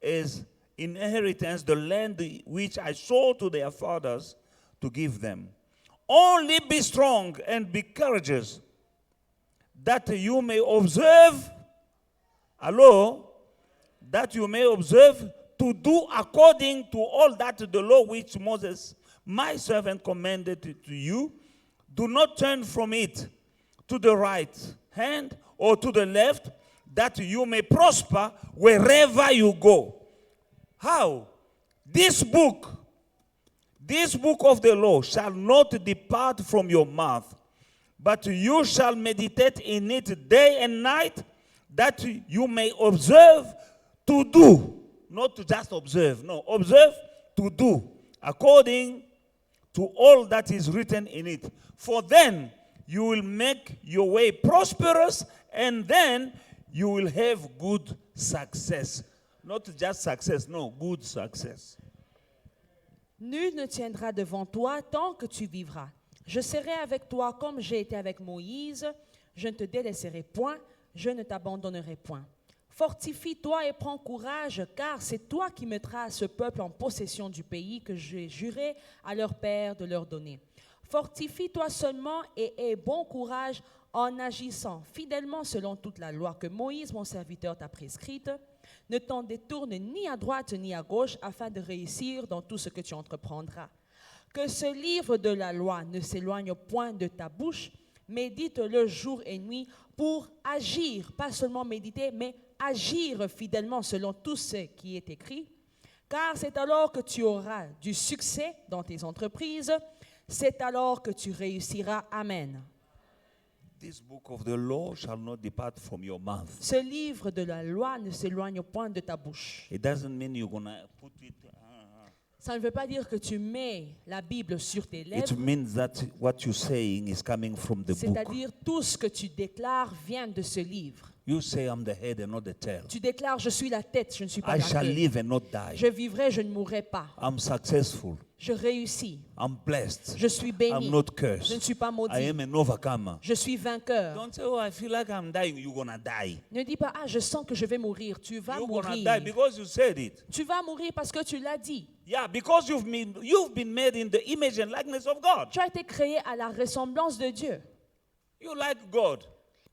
as inheritance the land which I swore to their fathers to give them. Only be strong and be courageous, that you may observe, that you may observe to do according to all that the law which Moses, my servant, commanded to you. Do not turn from it to the right hand or to the left, that you may prosper wherever you go. How? This book of the law shall not depart from your mouth, but you shall meditate in it day and night, that you may observe to do, not to just observe, no, observe to do, according to all that is written in it. For then you will make your way prosperous, and then you will have good success. Not just success, no, good success. Nul ne tiendra devant toi tant que tu vivras. Je serai avec toi comme j'ai été avec Moïse. Je ne te délaisserai point, je ne t'abandonnerai point. Fortifie-toi et prends courage, car c'est toi qui mettras ce peuple en possession du pays que j'ai juré à leur père de leur donner. Fortifie-toi seulement et aie bon courage en agissant fidèlement selon toute la loi que Moïse, mon serviteur, t'a prescrite. Ne t'en détourne ni à droite ni à gauche afin de réussir dans tout ce que tu entreprendras. Que ce livre de la loi ne s'éloigne point de ta bouche, médite-le jour et nuit pour agir, pas seulement méditer, mais agir fidèlement selon tout ce qui est écrit, car c'est alors que tu auras du succès dans tes entreprises, c'est alors que tu réussiras. Amen. This book of the law shall not depart from your mouth. Ce livre de la loi ne s'éloigne point de ta bouche. It doesn't mean you're going to put it. Ça ne veut pas dire que tu mets la Bible sur tes It lèvres, means that what you're saying is coming from the book. c'est-à-dire tout ce que tu déclares vient de ce livre. You say, I'm the head and not the tail. Tu déclares, je suis la tête, je ne suis pas I la shall queue. live and not die. Je vivrai, je ne mourrai pas. I'm successful. Je réussis. I'm blessed. Je suis béni. I'm not Je ne cursed. suis pas I maudit. am an overcomer. Je suis vainqueur. Don't say, oh, I feel like I'm dying. You're going to die. Ne dis pas, ah, je sens que je vais mourir. Tu vas You're going to mourir. die because you said it. Tu vas mourir parce que tu l'as dit. Yeah, because you've been made in the image and likeness of God. Tu as été créé à la ressemblance de Dieu. You like God.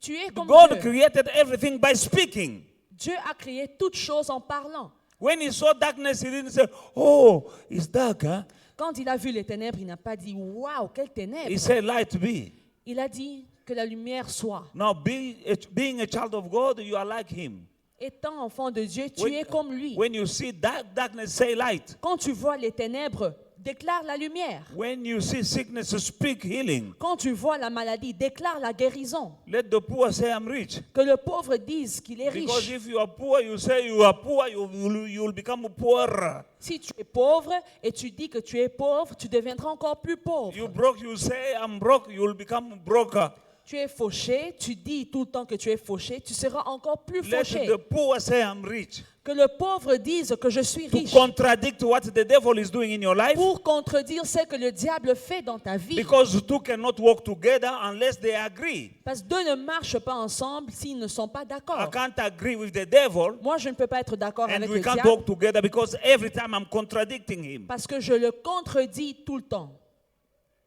Tu es comme God Dieu. created everything by speaking. Dieu a créé toutes choses en parlant. When he saw darkness, he didn't say, oh, it's dark, huh? Quand il a vu les ténèbres, il n'a pas dit, waouh, quelles ténèbres. He said, light be. Il a dit que la lumière soit. Now, being a child of God, you are like him. Étant enfant de Dieu, tu es comme lui. When you see darkness, say light. Quand tu vois les ténèbres, déclare la lumière. When you see sickness, speak healing. Quand tu vois la maladie, déclare la guérison. Let the poor say, I'm rich. Que le pauvre dise qu'il est Because riche. if you are poor, you say you are poor, you will become poorer. Si tu es pauvre et tu dis que tu es pauvre, tu deviendras encore plus You pauvre. broke, you say I'm broke, you will become broker. Tu es fauché, tu dis tout le temps que tu es fauché, tu seras encore plus Let fauché. the poor say I'm rich. Que le pauvre dise que je suis To riche. contradict what the devil is doing in your life. Pour contredire ce que le diable fait dans ta vie. Because the two cannot work together unless they agree. Parce que deux ne marchent pas ensemble s'ils ne sont pas I d'accord. can't agree with the devil Moi, je ne peux pas être d'accord and avec we le can't diable work together because every time I'm contradicting him. parce que je le contredis tout le temps.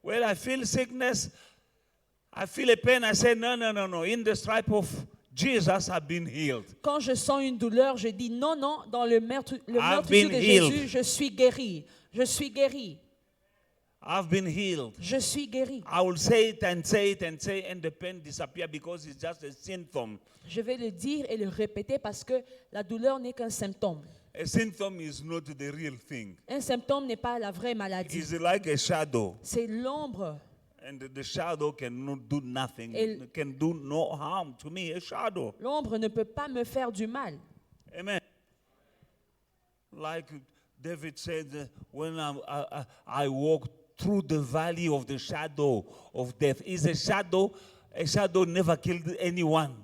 Well, I feel sickness. I feel a pain. I say, no. In the stripe of Jesus, I've been healed. Quand je sens une douleur, je dis non, dans le meurtrissure been de healed. Jésus, je suis guéri. Je suis guéri. I've been healed. Je suis guéri. I will say it and say it and say, and the pain disappear because it's just a symptom. Je vais le dire et le répéter parce que la douleur n'est qu'un symptôme. A symptom is not the real thing. Un symptôme n'est pas la vraie maladie. It's like a shadow. C'est l'ombre. And the shadow cannot do nothing. Et- It can do no harm to me. A shadow. L'ombre ne peut pas me faire du mal. Amen. Like David said, when I walk through the valley of the shadow of death. Is a shadow never killed anyone.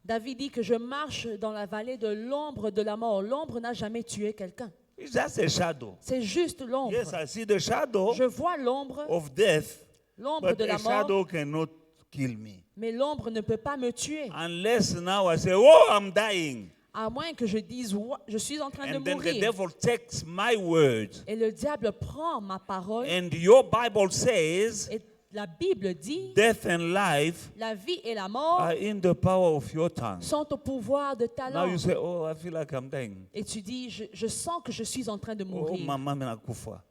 David dit que je marche dans la vallée de l'ombre de la mort. L'ombre n'a jamais tué quelqu'un. It's just a shadow. C'est juste l'ombre. Yes, I see the shadow Je vois l'ombre, of death, l'ombre but de a la mort, shadow cannot kill me. mais l'ombre ne peut pas me tuer. Unless now I say, oh, I'm dying. À moins que je dise, je suis en train de And then the mourir. devil takes my word. Et le diable prend ma parole. And your Bible says, Et la Bible dit, death and life la vie et la mort are in the power of your tongue. sont au pouvoir de ta Now you langue. say, oh, I feel like I'm dying. Et tu dis, je sens que je suis en train de Oh, mourir. mama nakufa.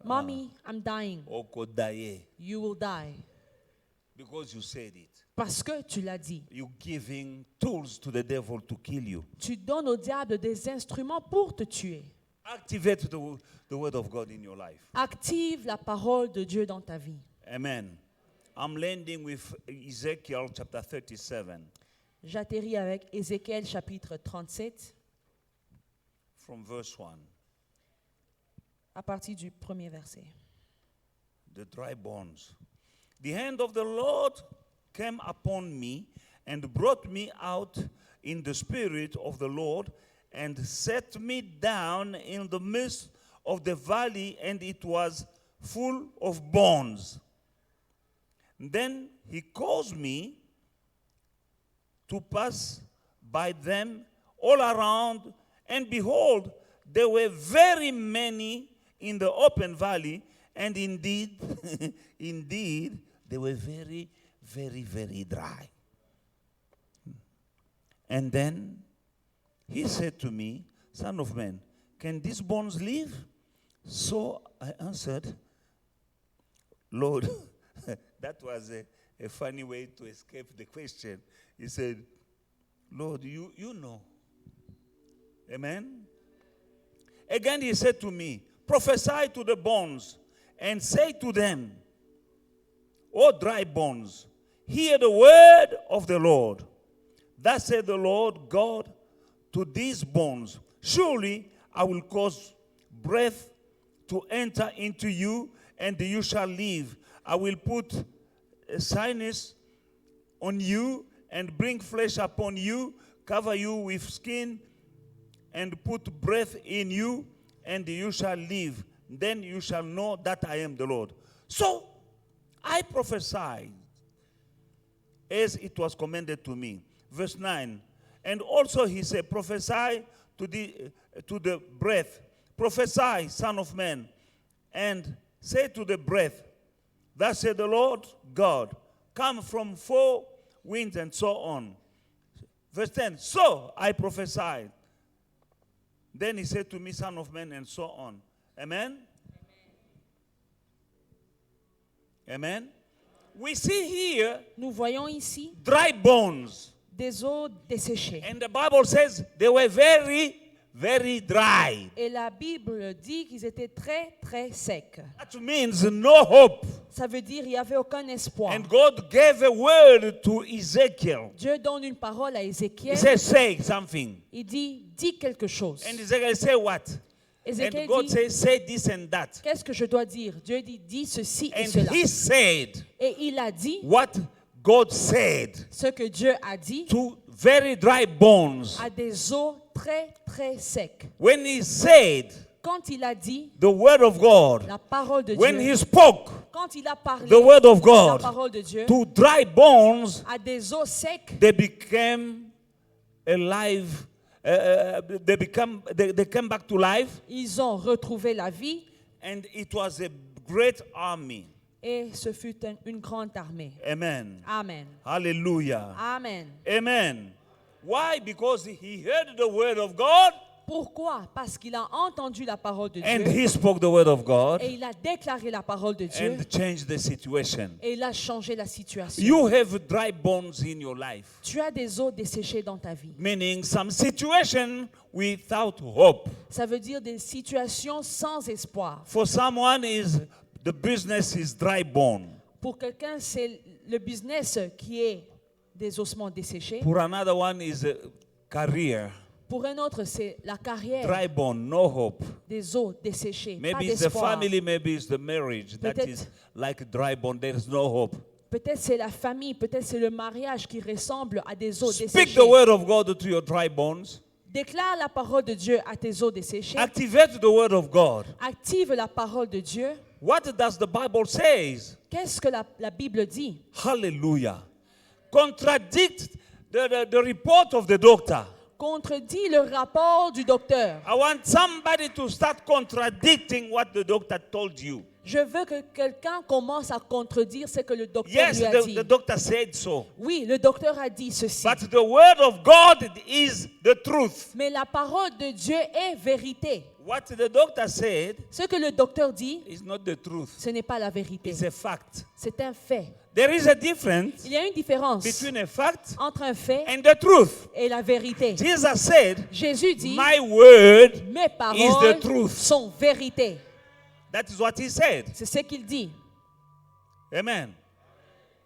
Mommy, I'm dying. Oh, kodaye. You will die. Because you said it. Parce que tu l'as dit. You're giving tools to the devil to kill you. Tu donnes au diable des instruments pour te tuer. Activate the word of God in your life. Active la parole de Dieu dans ta vie. Amen. I'm landing with Ezekiel chapter 37 J'atterris avec Ézéchiel chapitre 37 from verse 1. à partir du premier verset. The dry bones. The hand of the Lord came upon me and brought me out in the spirit of the Lord and set me down in the midst of the valley, and it was full of bones. Then he caused me to pass by them all around, and behold, there were very many in the open valley, and indeed, indeed, they were very, very, very dry. And then he said to me, Son of man, can these bones live? So I answered, Lord, that was a funny way to escape the question. He said, Lord, you know. Amen? Again he said to me, prophesy to the bones and say to them, O dry bones, hear the word of the Lord. Thus said the Lord God to these bones, surely I will cause breath to enter into you, and you shall live. I will put a sinus on you and bring flesh upon you, cover you with skin, and put breath in you, and you shall live. Then you shall know that I am the Lord. So I prophesied as it was commanded to me. Verse 9. And also he said, prophesy to the breath. Prophesy, son of man, and say to the breath, thus said the Lord God, come from four winds, and so on. Verse 10. So I prophesied. Then he said to me, son of man, and so on. Amen? Amen? We see here Nous voyons ici dry bones. des os desséchés. And the Bible says they were very, very dry. Et la Bible dit qu'ils étaient très, très secs. That means no hope. Ça veut dire qu'il n'y avait aucun espoir. And God gave a word to Ezekiel. Dieu donne une parole à He Ézéchiel. said, say something. Il dit, dis quelque chose. And Ezekiel said what? Ézéchiel And God dit, said, say this and that. qu'est-ce que je dois dire? Dieu dit, dis ceci et And cela. he said Et il a dit what God said ce que Dieu a dit to very dry bones. à des os très, très secs. When he said Quand il a dit the word of God, la parole de when Dieu, he spoke quand il a parlé the word of la God parole de Dieu to dry bones, à des os secs, they became alive. They came back to life, ils ont retrouvé la vie and it was a great army. et ce fut une grande armée. Amen. Amen. Hallelujah. Amen. Amen. Why? Because he heard the word of God Pourquoi? Parce qu'il a entendu la parole de and Dieu he spoke the word of God et il a déclaré la parole de Dieu and changed the situation. et il a changé la situation. You have dry bones in your life, Tu as des os desséchés dans ta vie. meaning some situation without hope. Ça veut dire des situations sans espoir. For someone is the business is dry bone. Pour quelqu'un, c'est le business qui est des ossements desséchés. For another one is a career, Pour un autre, c'est la carrière, dry bone, no hope. des os desséchés, pas Maybe it's the d'espoir. family, maybe it's the marriage that Peut-être- is like dry bone. There is no hope. Peut-être c'est la famille, peut-être c'est le mariage qui ressemble à des os Speak desséchés. the word of God to your dry bones. Déclare la parole de Dieu à tes os desséchés. Activate the word of God. Active la parole de Dieu. What does the Bible says? Qu'est-ce que la Bible dit? Hallelujah. Contradict the report of the doctor. Contredit le rapport du docteur. I want somebody to start contradicting what the doctor told you. Je veux que quelqu'un commence à contredire ce que le docteur Yes, lui a dit. the doctor said so. Oui, le docteur a dit ceci. But the word of God is the truth. Mais la parole de Dieu est vérité. What the doctor said Ce que le docteur dit, is not the truth. ce n'est pas la vérité. It's a fact. C'est un fait. There is a difference Il y a une différence between a fact entre un fait and the truth. et la vérité. Jesus said, Jésus dit, my word mes is the paroles truth. sont vérité. That is what he said. C'est ce qu'il dit. Amen.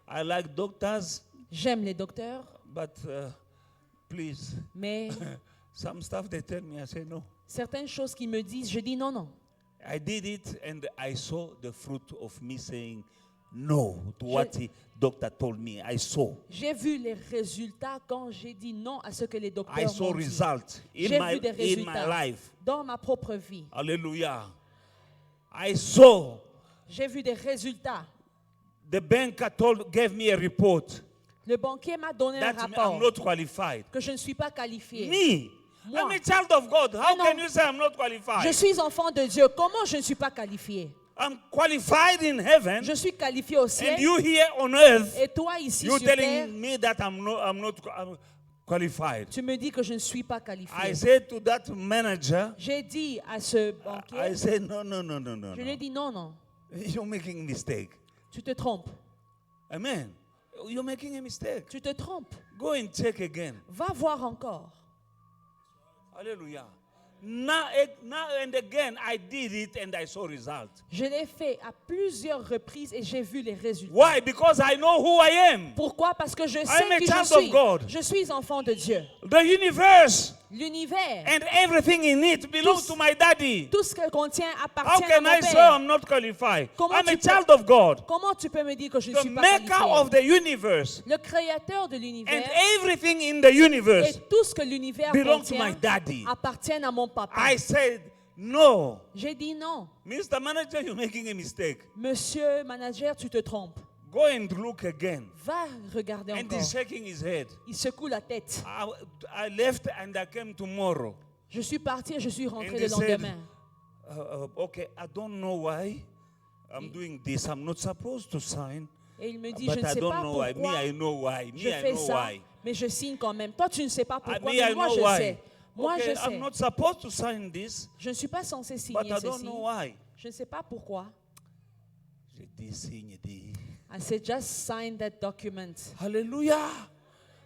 I like doctors, J'aime les docteurs, but please, mais some stuff they tell me, I say no. certaines choses qu'ils me disent, je dis non, non. I did it and I saw the fruit of me saying no to what the doctor told me. I saw. J'ai vu les résultats quand j'ai dit non à ce que les I docteurs saw m'ont dit. results J'ai vu des in my résultats life. dans ma propre vie. Hallelujah. I saw J'ai vu des résultats. the banker gave me a report Le banquier m'a donné un that rapport I'm not qualified. que je ne suis pas qualifié. Me, Moi. I'm a child of God. How non. can you say I'm not Je qualified? suis enfant de Dieu. Comment je ne suis pas qualifié? I'm qualified in heaven, Je suis qualifié au and ciel. you here on earth, Et toi ici you're sur terre, telling me that I'm not qualified. tu me dis que je ne suis pas I qualifié. said to that manager, J'ai dit à ce I banquier, said, no. je lui ai dit non, non, You're making a mistake. tu te trompes. Amen. You're making a mistake. Tu te trompes. Go and check again. Va voir encore. Hallelujah. Now and again, I did it and I saw result. Je l'ai fait à plusieurs reprises et j'ai vu les résultats. Why? Because I know who I am. Pourquoi? Parce que je I'm a sais qui je child of suis. God. Je suis enfant de Dieu. The universe L'univers, and everything in it belongs to my daddy. tout ce qu'elle contient How appartient à can mon I say Père. I'm not qualified? Comment I'm a tu peux- child of God. Comment tu peux me dire que je ne The suis pas maker qualifié? of the universe Le créateur de and l'univers everything in the et universe tout ce que l'univers belongs to my contient daddy. appartiennent à mon papa. I said, no. J'ai dit non. Mr. Manager, you're making a mistake. Monsieur manager, tu te trompes. Go and look again. Va regarder And encore. he's shaking his head. Il secoue la tête. I left and I came tomorrow. Je suis parti et je suis rentré And le they said, lendemain. okay, I don't know why I'm doing this. I'm not supposed to sign. Et il me dit, But je ne I sais don't pas know why. Me, pourquoi I know why. je Me, I fais know ça, why. mais je signe quand même. Toi, tu ne sais pas pourquoi, Me, mais I moi, know je why. sais. Moi, Okay, je sais. I'm not supposed to sign this, Je ne suis pas censé but signer I don't ceci. know why. Je ne sais pas pourquoi. J'ai dit, signe, dit. I said, just sign that document. Hallelujah.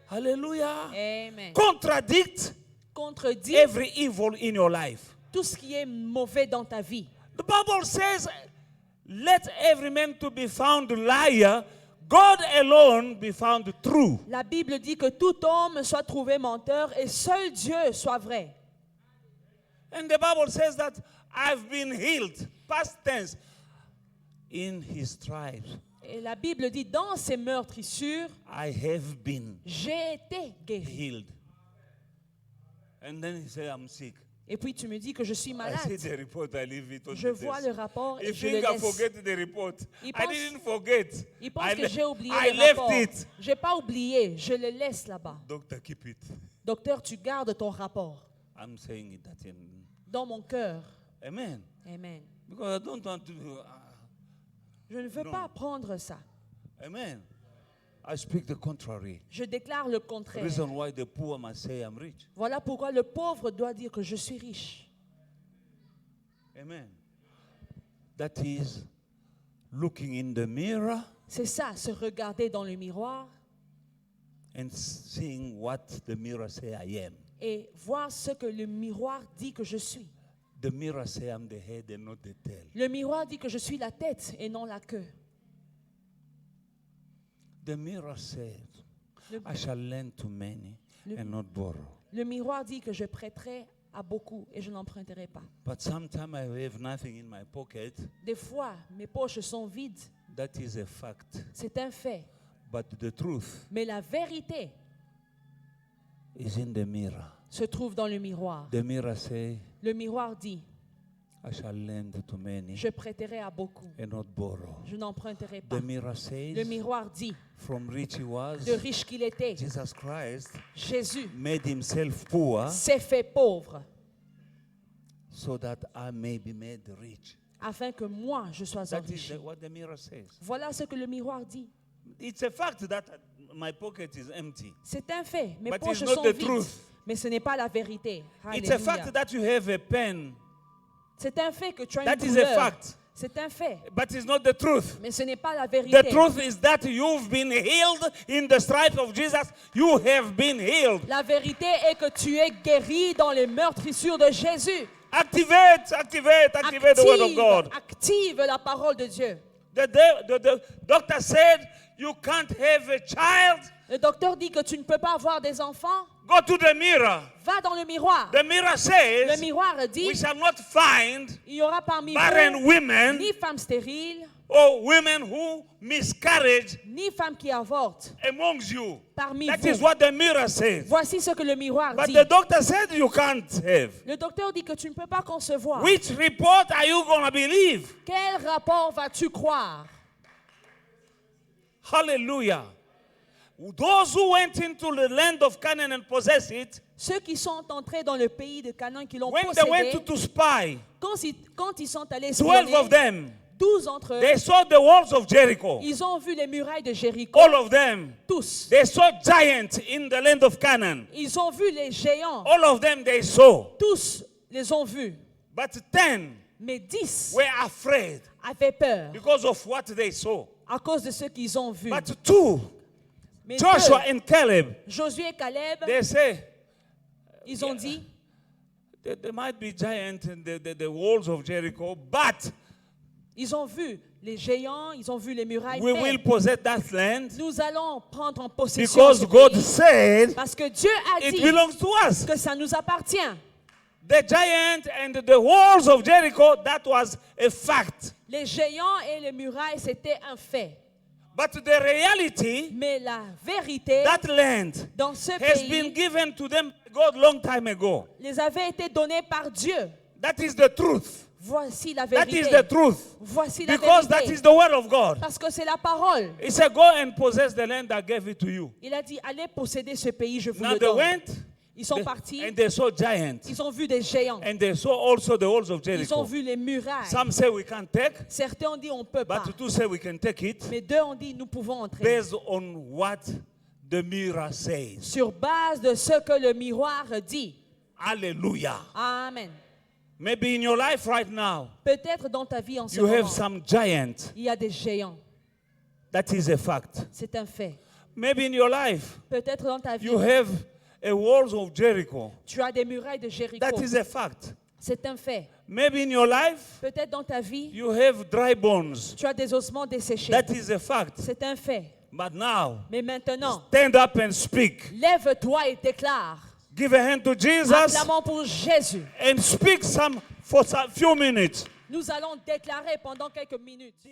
Hallelujah. Amen. Contradict Contredit every evil in your life. tout ce qui est mauvais dans ta vie. The Bible says, let every man to be found liar, God alone be found true. La Bible dit que tout homme soit trouvé menteur et seul Dieu soit vrai. And the Bible says that I've been healed, past tense, in his stripes. Et la Bible dit, dans ces meurtrissures, I have been j'ai été guéri. healed. And then he said, I'm sick. Et puis tu me dis que je suis I malade. see the report, I leave it on Je the vois desk. le rapport et You je le think I laisse. forget the report? Il I pense- didn't forget. Il pense que j'ai oublié I le left rapport. it. Je n'ai pas oublié, je le laisse là-bas. Doctor, keep it. Docteur, tu gardes ton rapport I'm saying that in dans mon cœur. Amen. Amen. Because I don't want to. Je ne veux Non. pas prendre ça. Amen. I speak the contrary. Je déclare le The contraire. reason why the poor must say I'm rich. Voilà pourquoi le pauvre doit dire que je suis riche. Amen. That is looking in the mirror C'est ça, se regarder dans le miroir and seeing what the mirror say I am. et voir ce que le miroir dit que je suis. The mirror say I'm the head and not the tail. Le miroir dit que je suis la tête et non la queue. The mirror said, Le, I shall lend to many and not borrow. le miroir dit que je prêterai à beaucoup et je n'emprunterai pas. But sometimes I have nothing in my pocket. Des fois, mes poches sont vides. That is a fact. C'est un fait. But the truth Mais la vérité is in the mirror. se trouve dans le miroir. The mirror say, Le miroir dit, I shall lend to many je prêterai à beaucoup. and not borrow. Je n'emprunterai pas. The mirror Le says, miroir dit, from rich he was, de riche qu'il était, Jesus Christ Jésus made himself poor s'est fait pauvre so that I may be made rich. afin que moi je sois That is enrichi. what the mirror says. Voilà ce que le miroir dit. It's a fact that my pocket is empty. C'est un fait. Mes But poches it's not sont the vides. truth. Mais ce n'est pas la vérité. It's a Alléluia. fact that you have a pen. C'est un fait que tu as That une is a douleur. fact. C'est un fait. But it's not the truth. Mais ce n'est pas la vérité. The truth is that you've been healed in the stripes of Jesus. You have been healed. La vérité est que tu es guéri dans les meurtrissures de Jésus. Activate the word of God. Active la parole de Dieu. The doctor said you can't have a child. Le docteur dit que tu ne peux pas avoir des enfants. Go to the mirror. Va dans le miroir. The mirror Le says miroir dit, we shall not find il y aura parmi barren vous women ni femmes stériles, or women who miscarriage ni femmes qui avortent amongst you. parmi That vous. is what the mirror says. Voici ce que le miroir But dit. the doctor said you can't have. Le docteur dit que tu ne peux pas concevoir. Which report are you going to believe? Quel rapport vas-tu croire? Hallelujah. Those who went into the land of Canaan and possessed it, Ceux qui sont entrés dans le pays de Canaan, qui l'ont when they went possédé, to spy, quand ils sont allés 12 espionner, of them, 12 d'entre eux, they saw the walls of Jericho. ils ont vu les murailles de Jéricho. All of them. Tous. They saw giants in the land of Canaan. Ils ont vu les géants. All of them they saw. Tous les ont vus. But 10 Mais 10 were afraid avaient peur because of what they saw. à cause de ce qu'ils ont vu. But 2, Mais Joshua deux, and Caleb, Josué et Caleb, they say, ils ont dit, there might be giants in the walls of Jericho, but ils ont vu les géants, ils ont vu les murailles. we mais will possess that land nous allons prendre en possession because ce God pays. said Parce que Dieu a it dit belongs to us. que ça nous appartient. The giant and the walls of Jericho, that was a fact. Les géants et les murailles, c'était un fait. But the reality, Mais la vérité, that land dans ce has been pays, given to them God long time ago. les avait été donnés par Dieu. That is the truth. Voici la That vérité. is the truth. Voici la Because that vérité. is the word of God. Parce que c'est la parole. He said, go and possess the land I gave it to you. Il a dit, allez posséder ce pays, je vous Now le they donne. went Ils sont partis, and they saw giants. ils ont vu des géants. And they saw also the walls of Ils ont Jericho. vu les murailles. Some say we can't take, Certains ont dit, on ne peut pas. but two say we can take it Mais deux ont dit, nous pouvons entrer. based on what the mirror says. Sur base de ce que le miroir dit. Hallelujah. Amen. Maybe in your life right now, Peut-être dans ta vie en ce you have moment, some giant. il y a des géants. That is a fact. C'est un fait. Maybe in your life, Peut-être dans ta vie, you have a walls of Jericho. tu as des murailles de Jéricho. That is a fact. C'est un fait. Maybe in your life, Peut-être dans ta vie, you have dry bones. tu as des ossements desséchés. That is a fact. C'est un fait. But now, Mais maintenant, stand up and speak. lève-toi et déclare. Give a hand to Jesus Acclamons pour Jésus. and speak for some few minutes. Nous allons déclarer pendant quelques minutes.